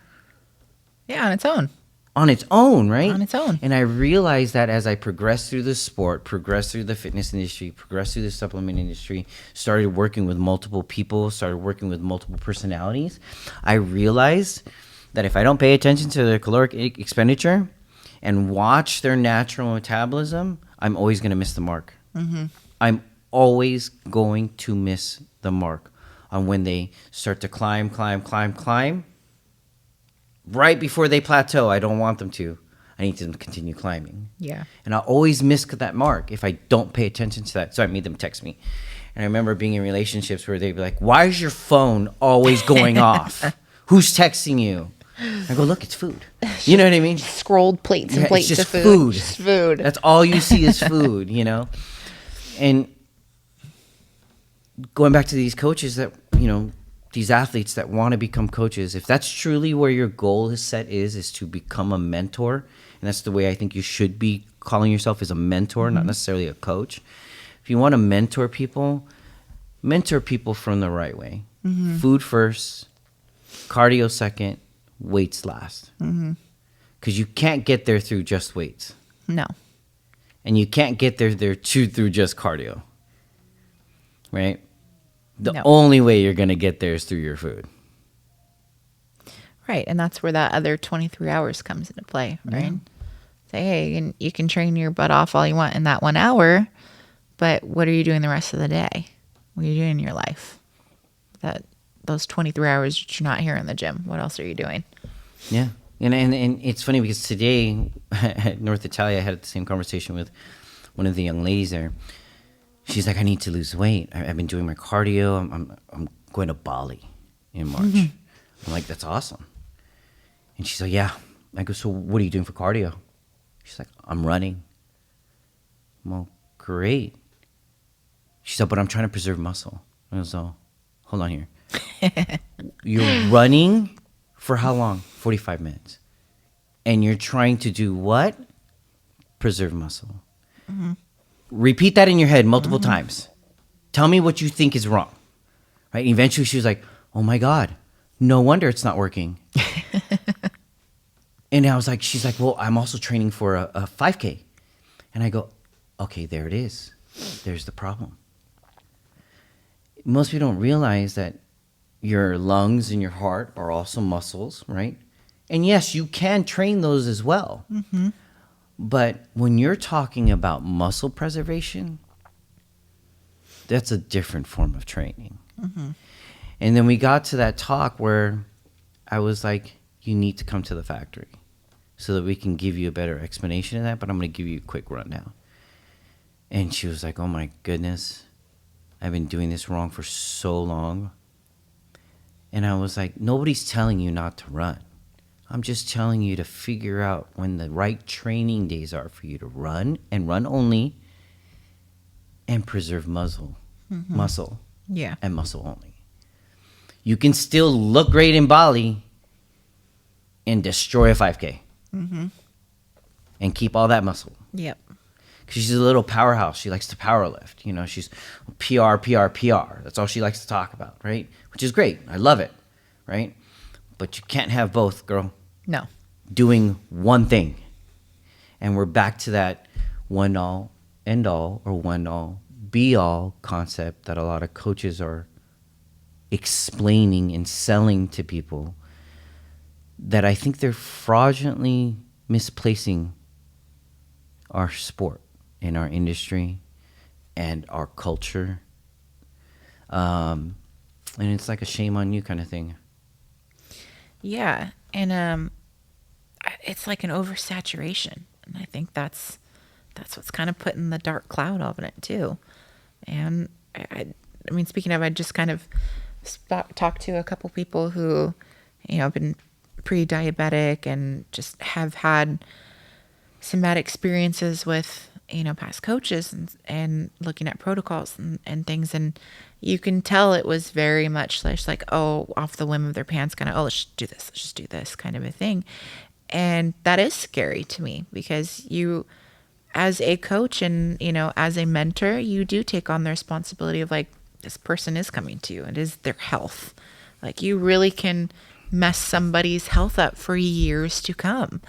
Yeah, on its own. On its own, right? On its own. And I realized that as I progressed through the sport, progressed through the fitness industry, progressed through the supplement industry, started working with multiple people, started working with multiple personalities, I realized that if I don't pay attention to their caloric expenditure and watch their natural metabolism, I'm always going to miss the mark. I'm always going to miss the mark on when they start to climb. Right before they plateau, I don't want them to. I need them to continue climbing. Yeah. And I always miss that mark if I don't pay attention to that. So I made them text me. And I remember being in relationships where they'd be like, why is your phone always going off? Who's texting you? I go, look, it's food. You know what I mean? Scrolled plates and Yeah, plates it's just of food. Just food. That's all you see is food, you know? And going back to these coaches that, you know, these athletes that want to become coaches, if that's truly where your goal is set is to become a mentor, and that's the way I think you should be calling yourself, as a mentor, not necessarily a coach. If you want to mentor people from the right way. Food first, cardio second, weights last. Because you can't get there through just weights. No. And you can't get there too through just cardio. Right? The only way you're going to get there is through your food. Right. And that's where that other 23 hours comes into play, right? Say, hey, you can train your butt off all you want in that 1 hour, but what are you doing the rest of the day? What are you doing in your life? Those 23 hours that you're not here in the gym, what else are you doing? Yeah. And it's funny because today at North Italia, I had the same conversation with one of the young ladies there. She's like, I need to lose weight. I've been doing my cardio. I'm going to Bali in March. I'm like, that's awesome. And she's like, yeah. I go, so what are you doing for cardio? She's like, I'm running. Well, great. She said, but I'm trying to preserve muscle. I was like, hold on here. You're running for how long? 45 minutes. And you're trying to do what? Preserve muscle. Repeat that in your head multiple times. Tell me what you think is wrong. Right? And eventually she was like, oh my God, no wonder it's not working. And I was like, she's like, well, I'm also training for a 5K. And I go, okay, there it is. There's the problem. Most people don't realize that your lungs and your heart are also muscles, right? And yes, you can train those as well. But when you're talking about muscle preservation, that's a different form of training. And then we got to that talk where I was like, you need to come to the factory so that we can give you a better explanation of that, but I'm going to give you a quick rundown. And she was like, oh my goodness, I've been doing this wrong for so long. And I was like, nobody's telling you not to run. I'm just telling you to figure out when the right training days are for you to run, and run only, and preserve muscle. Yeah. And muscle only. You can still look great in Bali and destroy a 5K. And keep all that muscle. Yep. Because she's a little powerhouse. She likes to power lift. You know, she's PR, PR, PR. That's all she likes to talk about, right? Which is great. I love it, right? But you can't have both, girl. No. Doing one thing. And we're back to that one all, end all, or one all, be all concept that a lot of coaches are explaining and selling to people, that I think they're fraudulently misplacing our sport and our industry and our culture. And it's like a shame on you kind of thing. Yeah. And it's like an oversaturation. And I think that's what's kind of putting the dark cloud on it too. And I mean, speaking of, I just kind of talked to a couple people who, you know, have been pre-diabetic and just have had some bad experiences with, you know, past coaches and looking at protocols and things. And you can tell it was very much like, oh, off the whim of their pants, kind of, oh, let's just do this kind of a thing. And that is scary to me, because you, as a coach and, you know, as a mentor, you do take on the responsibility of, like, this person is coming to you. It is their health. Like, you really can mess somebody's health up for years to come.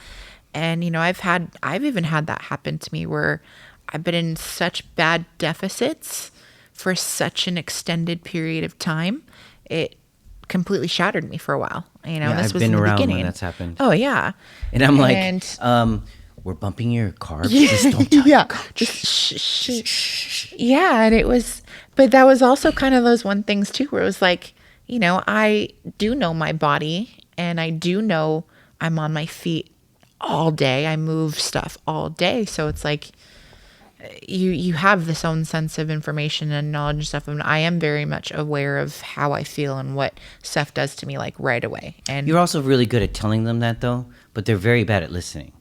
And, you know, I've even had that happen to me, where I've been in such bad deficits for such an extended period of time. It completely shattered me for a while. You know, Yeah, this I've was been in the around beginning. when that's happened. Oh yeah. And I'm like, we're bumping your carbs. Just don't tell your coach. Just shh. Yeah. And it was, but that was also kind of those one things too, where it was like, you know, I do know my body, and I do know I'm on my feet all day. I move stuff all day. So it's like, you have this own sense of information and knowledge and stuff. And I am very much aware of how I feel and what stuff does to me, like, right away. And You're also really good at telling them that, though, but they're very bad at listening.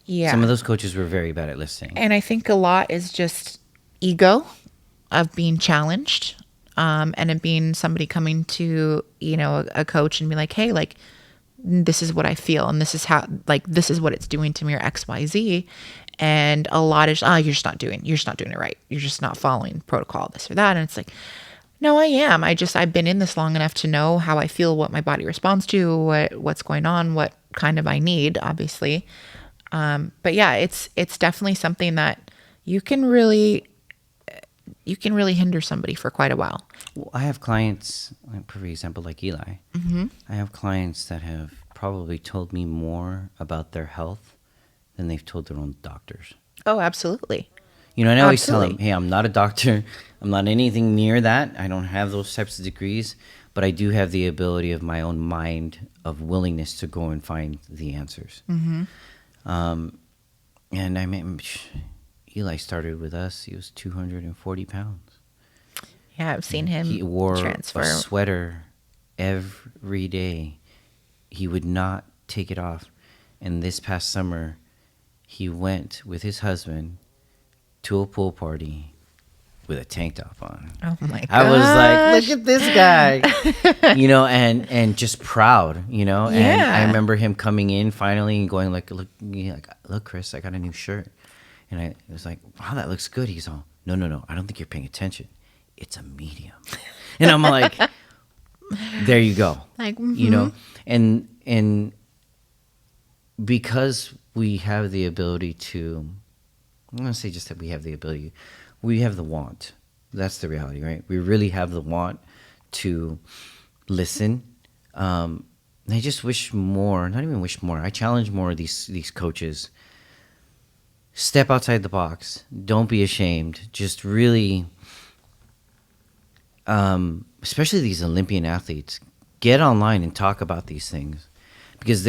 yeah, Some of those coaches were very bad at listening. and I think a lot is just ego of being challenged, and it being somebody coming to, you know, a coach and be like, hey, like, this is what I feel and this is how, like, this is what it's doing to me, or XYZ. And a lot is, you're just not doing it right. You're just not following protocol, this or that. And it's like, no, I am. I've been in this long enough to know how I feel, what my body responds to, what's going on, what kind of I need, obviously. But yeah, it's definitely something that you can really hinder somebody for quite a while. Well, I have clients, for example, like Eli. Mm-hmm. I have clients that have probably told me more about their health than they've told their own doctors. Oh, absolutely. You know, and I always tell them, Absolutely. hey, I'm not a doctor. I'm not anything near that. I don't have those types of degrees, but I do have the ability of my own mind of willingness to go and find the answers. Mm-hmm. And I mean, Eli started with us. He was 240 pounds. Yeah, I've seen him He wore transfer. a sweater every day. He would not take it off. And this past summer, he went with his husband to a pool party with a tank top on. Oh my god! I was like, look at this guy, you know, and just proud, you know. And Yeah. I remember him coming in finally and going like, look, Chris, I got a new shirt. And I was like, wow, that looks good. He's all, no, I don't think you're paying attention. It's a medium. And I'm like, there you go. Like, You know, and because we have the ability to, I'm going to say just that we have the ability, we have the want. That's the reality, right? We really have the want to listen. And I just wish more, not even wish more, I challenge more of these coaches. Step outside the box. Don't be ashamed. Just really, especially these Olympian athletes, get online and talk about these things. Because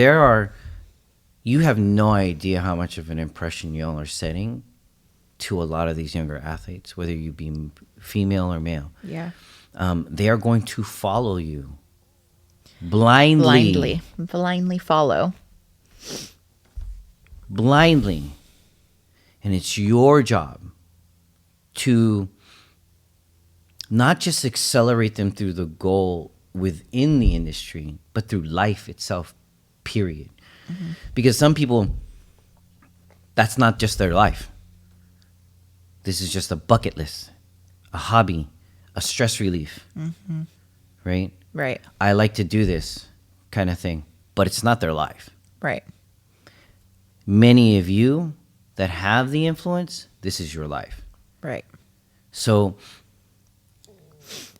you have no idea how much of an impression y'all are setting to a lot of these younger athletes, whether you be female or male. yeah, They are going to follow you blindly. blindly follow. Blindly. And it's your job to not just accelerate them through the goal within the industry, but through life itself, period. Mm-hmm. Because some people, that's not just their life. This is just a bucket list, a hobby, a stress relief, right? Right, I like to do this kind of thing, but it's not their life. right. Many of you that have the influence, this is your life. Right. So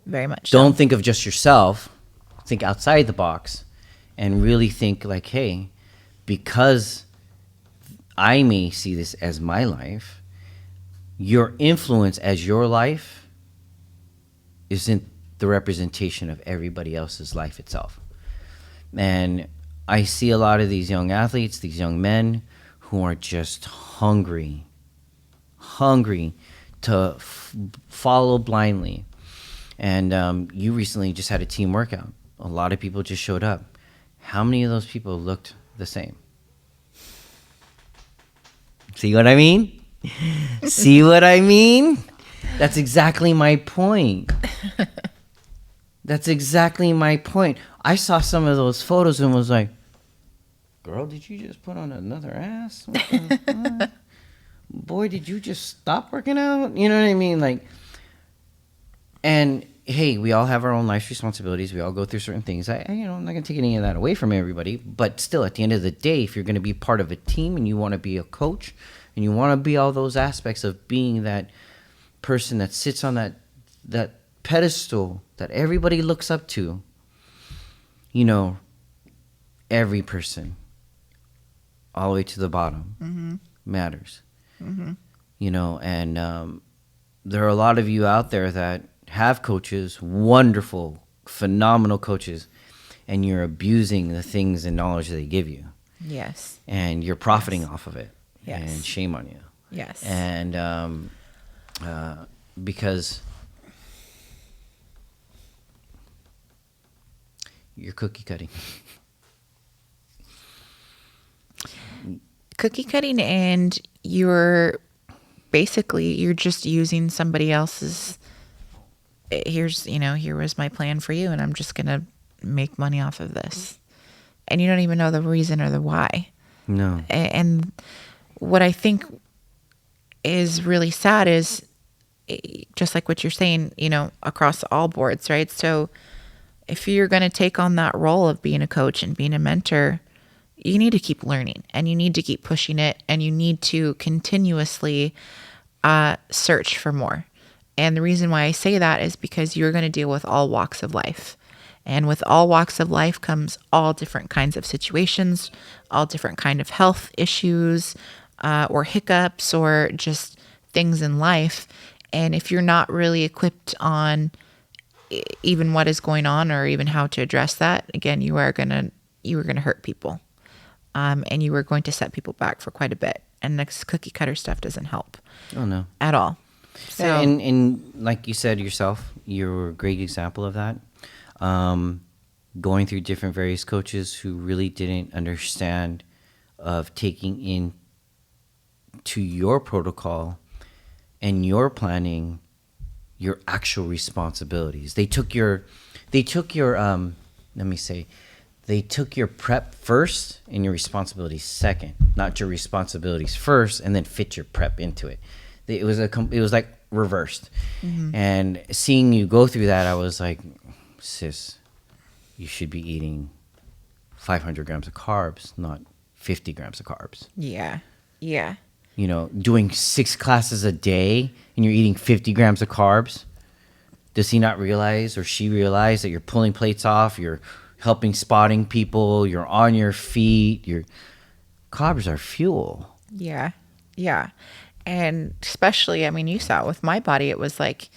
Very much. don't think of just yourself. Think outside the box and really think like, hey, because I may see this as my life, your influence as your life isn't the representation of everybody else's life itself. And I see a lot of these young athletes, these young men who are just hungry to follow blindly. And you recently just had a team workout. A lot of people just showed up. How many of those people looked the same? See what I mean? See what I mean? That's exactly my point. That's exactly my point. I saw some of those photos and was like, girl, did you just put on another ass? What the fuck? Boy, did you just stop working out? You know what I mean? Like, and hey, we all have our own life responsibilities. We all go through certain things. I'm not going to take any of that away from everybody. But still, at the end of the day, if you're going to be part of a team and you want to be a coach and you want to be all those aspects of being that person that sits on that pedestal that everybody looks up to, every person, all the way to the bottom, matters. And there are a lot of you out there that have coaches, wonderful, phenomenal coaches, and you're abusing the things and knowledge they give you. Yes. And you're profiting off of it. Yes. And shame on you. Yes. And because you're cookie cutting. Cookie cutting, and you're just using somebody else's, here was my plan for you, and I'm just going to make money off of this. And you don't even know the reason or the why. No. And what I think is really sad is just like what you're saying, across all boards, right? So if you're going to take on that role of being a coach and being a mentor, you need to keep learning, and you need to keep pushing it, and you need to continuously search for more. And the reason why I say that is because you're going to deal with all walks of life. And with all walks of life comes all different kinds of situations, all different kind of health issues, or hiccups, or just things in life. And if you're not really equipped on even what is going on or even how to address that, again, you are gonna hurt people, and you are going to set people back for quite a bit. And this cookie cutter stuff doesn't help. Oh no, at all. So, and like you said yourself, you're a great example of that. Going through different various coaches who really didn't understand of taking in to your protocol and your planning your actual responsibilities. They took your they took your prep first and your responsibilities second, not your responsibilities first and then fit your prep into it. It was like reversed. Mm-hmm. And seeing you go through that, I was like, sis, you should be eating 500 grams of carbs, not 50 grams of carbs. Yeah. Yeah. Doing 6 classes a day and you're eating 50 grams of carbs. Does he not realize, or she realize, that you're pulling plates off, you're helping spotting people, you're on your feet, your carbs are fuel. Yeah. Yeah. And especially, you saw it with my body, it was like,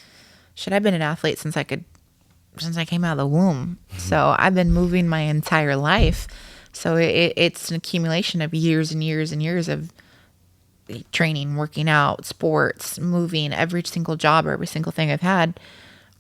I've been an athlete since I came out of the womb. Mm-hmm. So I've been moving my entire life. So it's an accumulation of years and years and years of training, working out, sports, moving. Every single job or every single thing I've had,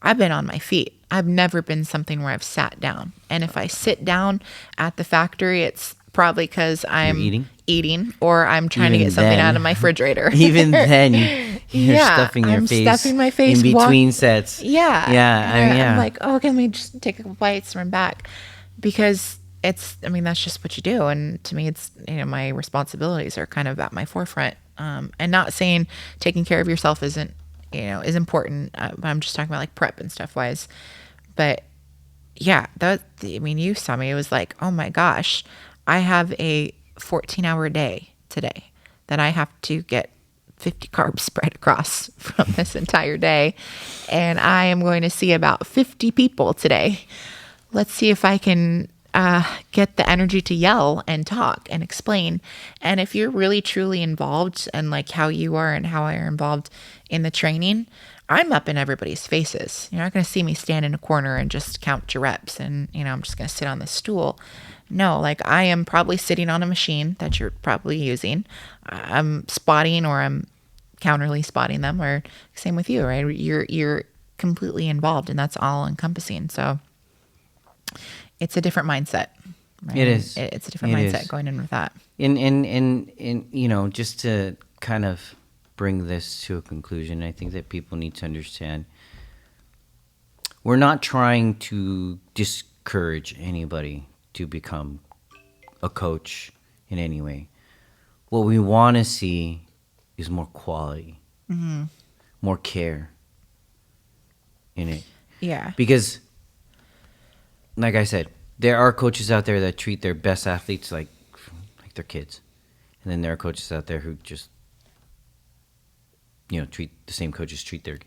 I've been on my feet. I've never been something where I've sat down. And if I sit down at the factory, it's probably because I'm eating, or I'm trying to get something out of my refrigerator. Even then, you're stuffing your face. Stuffing my face in between sets. Yeah. Yeah. I'm like, oh, can we just take a couple bites and run back? Because that's just what you do. And to me, it's, my responsibilities are kind of at my forefront. And not saying taking care of yourself isn't, is important. I'm just talking about like prep and stuff wise. But yeah, you saw me. It was like, oh my gosh, I have a 14-hour day today that I have to get 50 carbs spread across from this entire day. And I am going to see about 50 people today. Let's see if I can get the energy to yell and talk and explain. And if you're really truly involved, and like how you are and how I are involved in the training, I'm up in everybody's faces. You're not going to see me stand in a corner and just count your reps and, I'm just going to sit on the stool. No, like I am probably sitting on a machine that you're probably using. I'm spotting, or I'm counterly spotting them, or same with you, right? You're completely involved, and that's all encompassing. So it's a different mindset. Right? It is. It's a different mindset going in with that. And just to kind of bring this to a conclusion, I think that people need to understand, we're not trying to discourage anybody to become a coach in any way. What we want to see is more quality, mm-hmm. more care in it. Yeah. Because, like I said, there are coaches out there that treat their best athletes like their kids. And then there are coaches out there who just, treat the same coaches treat their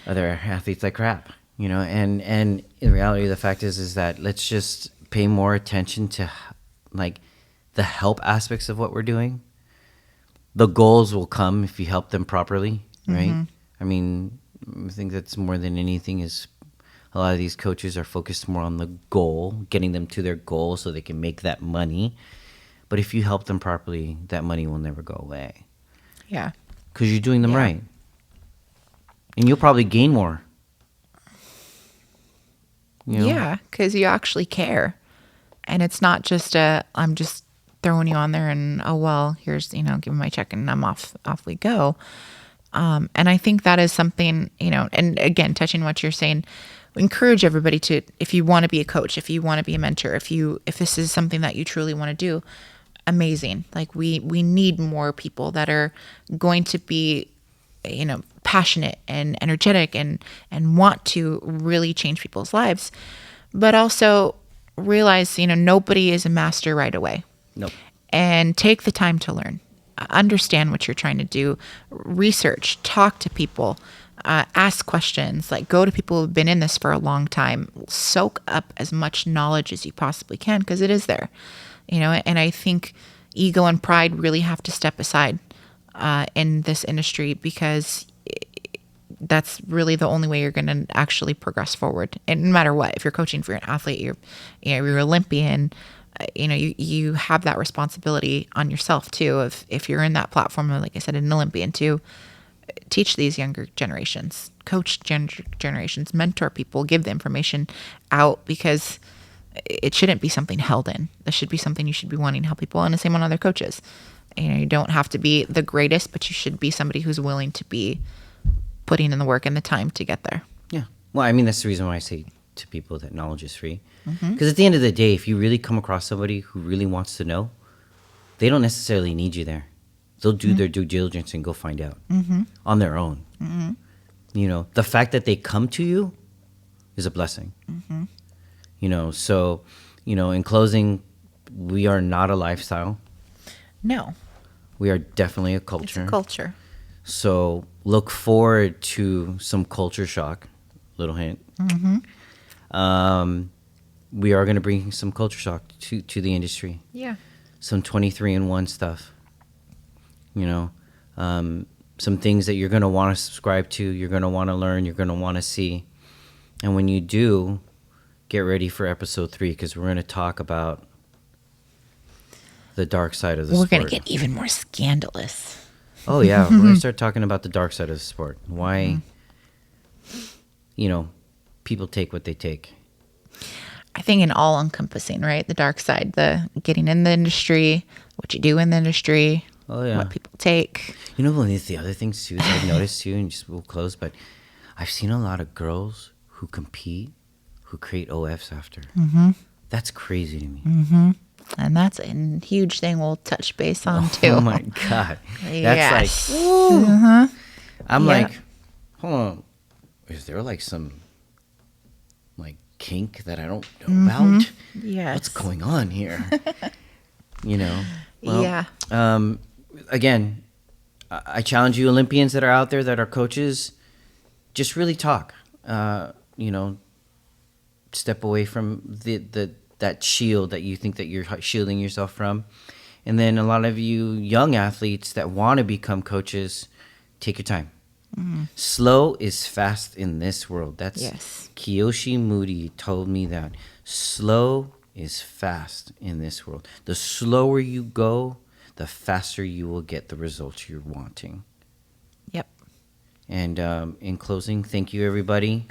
other athletes like crap. And the reality of the fact is that let's just pay more attention to like the help aspects of what we're doing. The goals will come if you help them properly, right? Mm-hmm. I think that's more than anything is a lot of these coaches are focused more on the goal, getting them to their goal so they can make that money. But if you help them properly, that money will never go away. Yeah. because you're doing them Yeah. right. And you'll probably gain more. You know? Yeah, because you actually care. And it's not just I'm just throwing you on there and, oh, well, here's, give me my check and I'm off we go. And I think that is something, and again, touching what you're saying, encourage everybody to, if you want to be a coach, if you want to be a mentor, if this is something that you truly want to do, amazing. Like we need more people that are going to be, passionate and energetic and want to really change people's lives, but also realize, nobody is a master right away. Nope. And take the time to learn, understand what you're trying to do, research, talk to people, ask questions, like go to people who've been in this for a long time, soak up as much knowledge as you possibly can, because it is there, and I think ego and pride really have to step aside in this industry, because that's really the only way you're going to actually progress forward. And no matter what, if you're coaching for an athlete, you're Olympian, you have that responsibility on yourself too. If you're in that platform, like I said, an Olympian, to teach these younger generations, coach generations, mentor people, give the information out, because it shouldn't be something held in. This should be something you should be wanting to help people, and the same on other coaches. You don't have to be the greatest, but you should be somebody who's willing to be putting in the work and the time to get there. Yeah. Well, I mean, that's the reason why I say to people that knowledge is free. Because at the end of the day, if you really come across somebody who really wants to know, they don't necessarily need you there. They'll do their due diligence and go find out on their own. The fact that they come to you is a blessing. So, in closing, we are not a lifestyle. No. We are definitely a culture. It's a culture. So look forward to some culture shock. Little hint. We are going to bring some culture shock to the industry. Yeah. Some 23-in-1 stuff. Some things that you're going to want to subscribe to, you're going to want to learn, you're going to want to see. And when you do, get ready for episode 3, because we're going to talk about the dark side of the sport. We're going to get even more scandalous. Oh, yeah. We're going to start talking about the dark side of the sport. Why, people take what they take. I think in all encompassing, right? The dark side, the getting in the industry, what you do in the industry, Oh, yeah. what people take. One of the other things, too, that I've noticed, too, and just we'll close, but I've seen a lot of girls who compete, who create OFs after. That's crazy to me. And that's a huge thing we'll touch base on, too. Oh, my God. That's Yes. like, woo. I'm Yeah. like, hold on. Is there like some kink that I don't know about? Yes. What's going on here? Well, Yeah. Again, I challenge you Olympians that are out there that are coaches, just really talk. Step away from that shield that you think that you're shielding yourself from. And then a lot of you young athletes that want to become coaches, take your time. Slow is fast in this world. That's Yes. Kiyoshi Moody told me that. Slow is fast in this world. The slower you go, the faster you will get the results you're wanting. Yep. And in closing, thank you, everybody.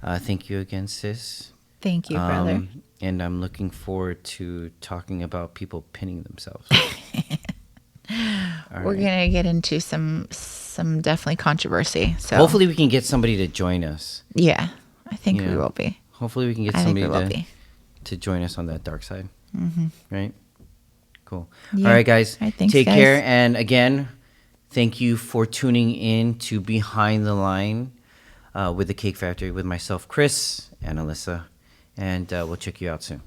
Thank you again, sis. Thank you, brother. And I'm looking forward to talking about people pinning themselves. All We're right. going to get into some definitely controversy. So Hopefully we can get somebody to join us. yeah, I think Yeah. we will be. Hopefully we can get I think somebody we will be. to join us on that dark side. Right? Cool. Yeah. All right, guys. All right, thanks, Take guys. care. And again, thank you for tuning in to Behind the Line with the Cake Factory with myself, Cris, and Alyssa. And we'll check you out soon.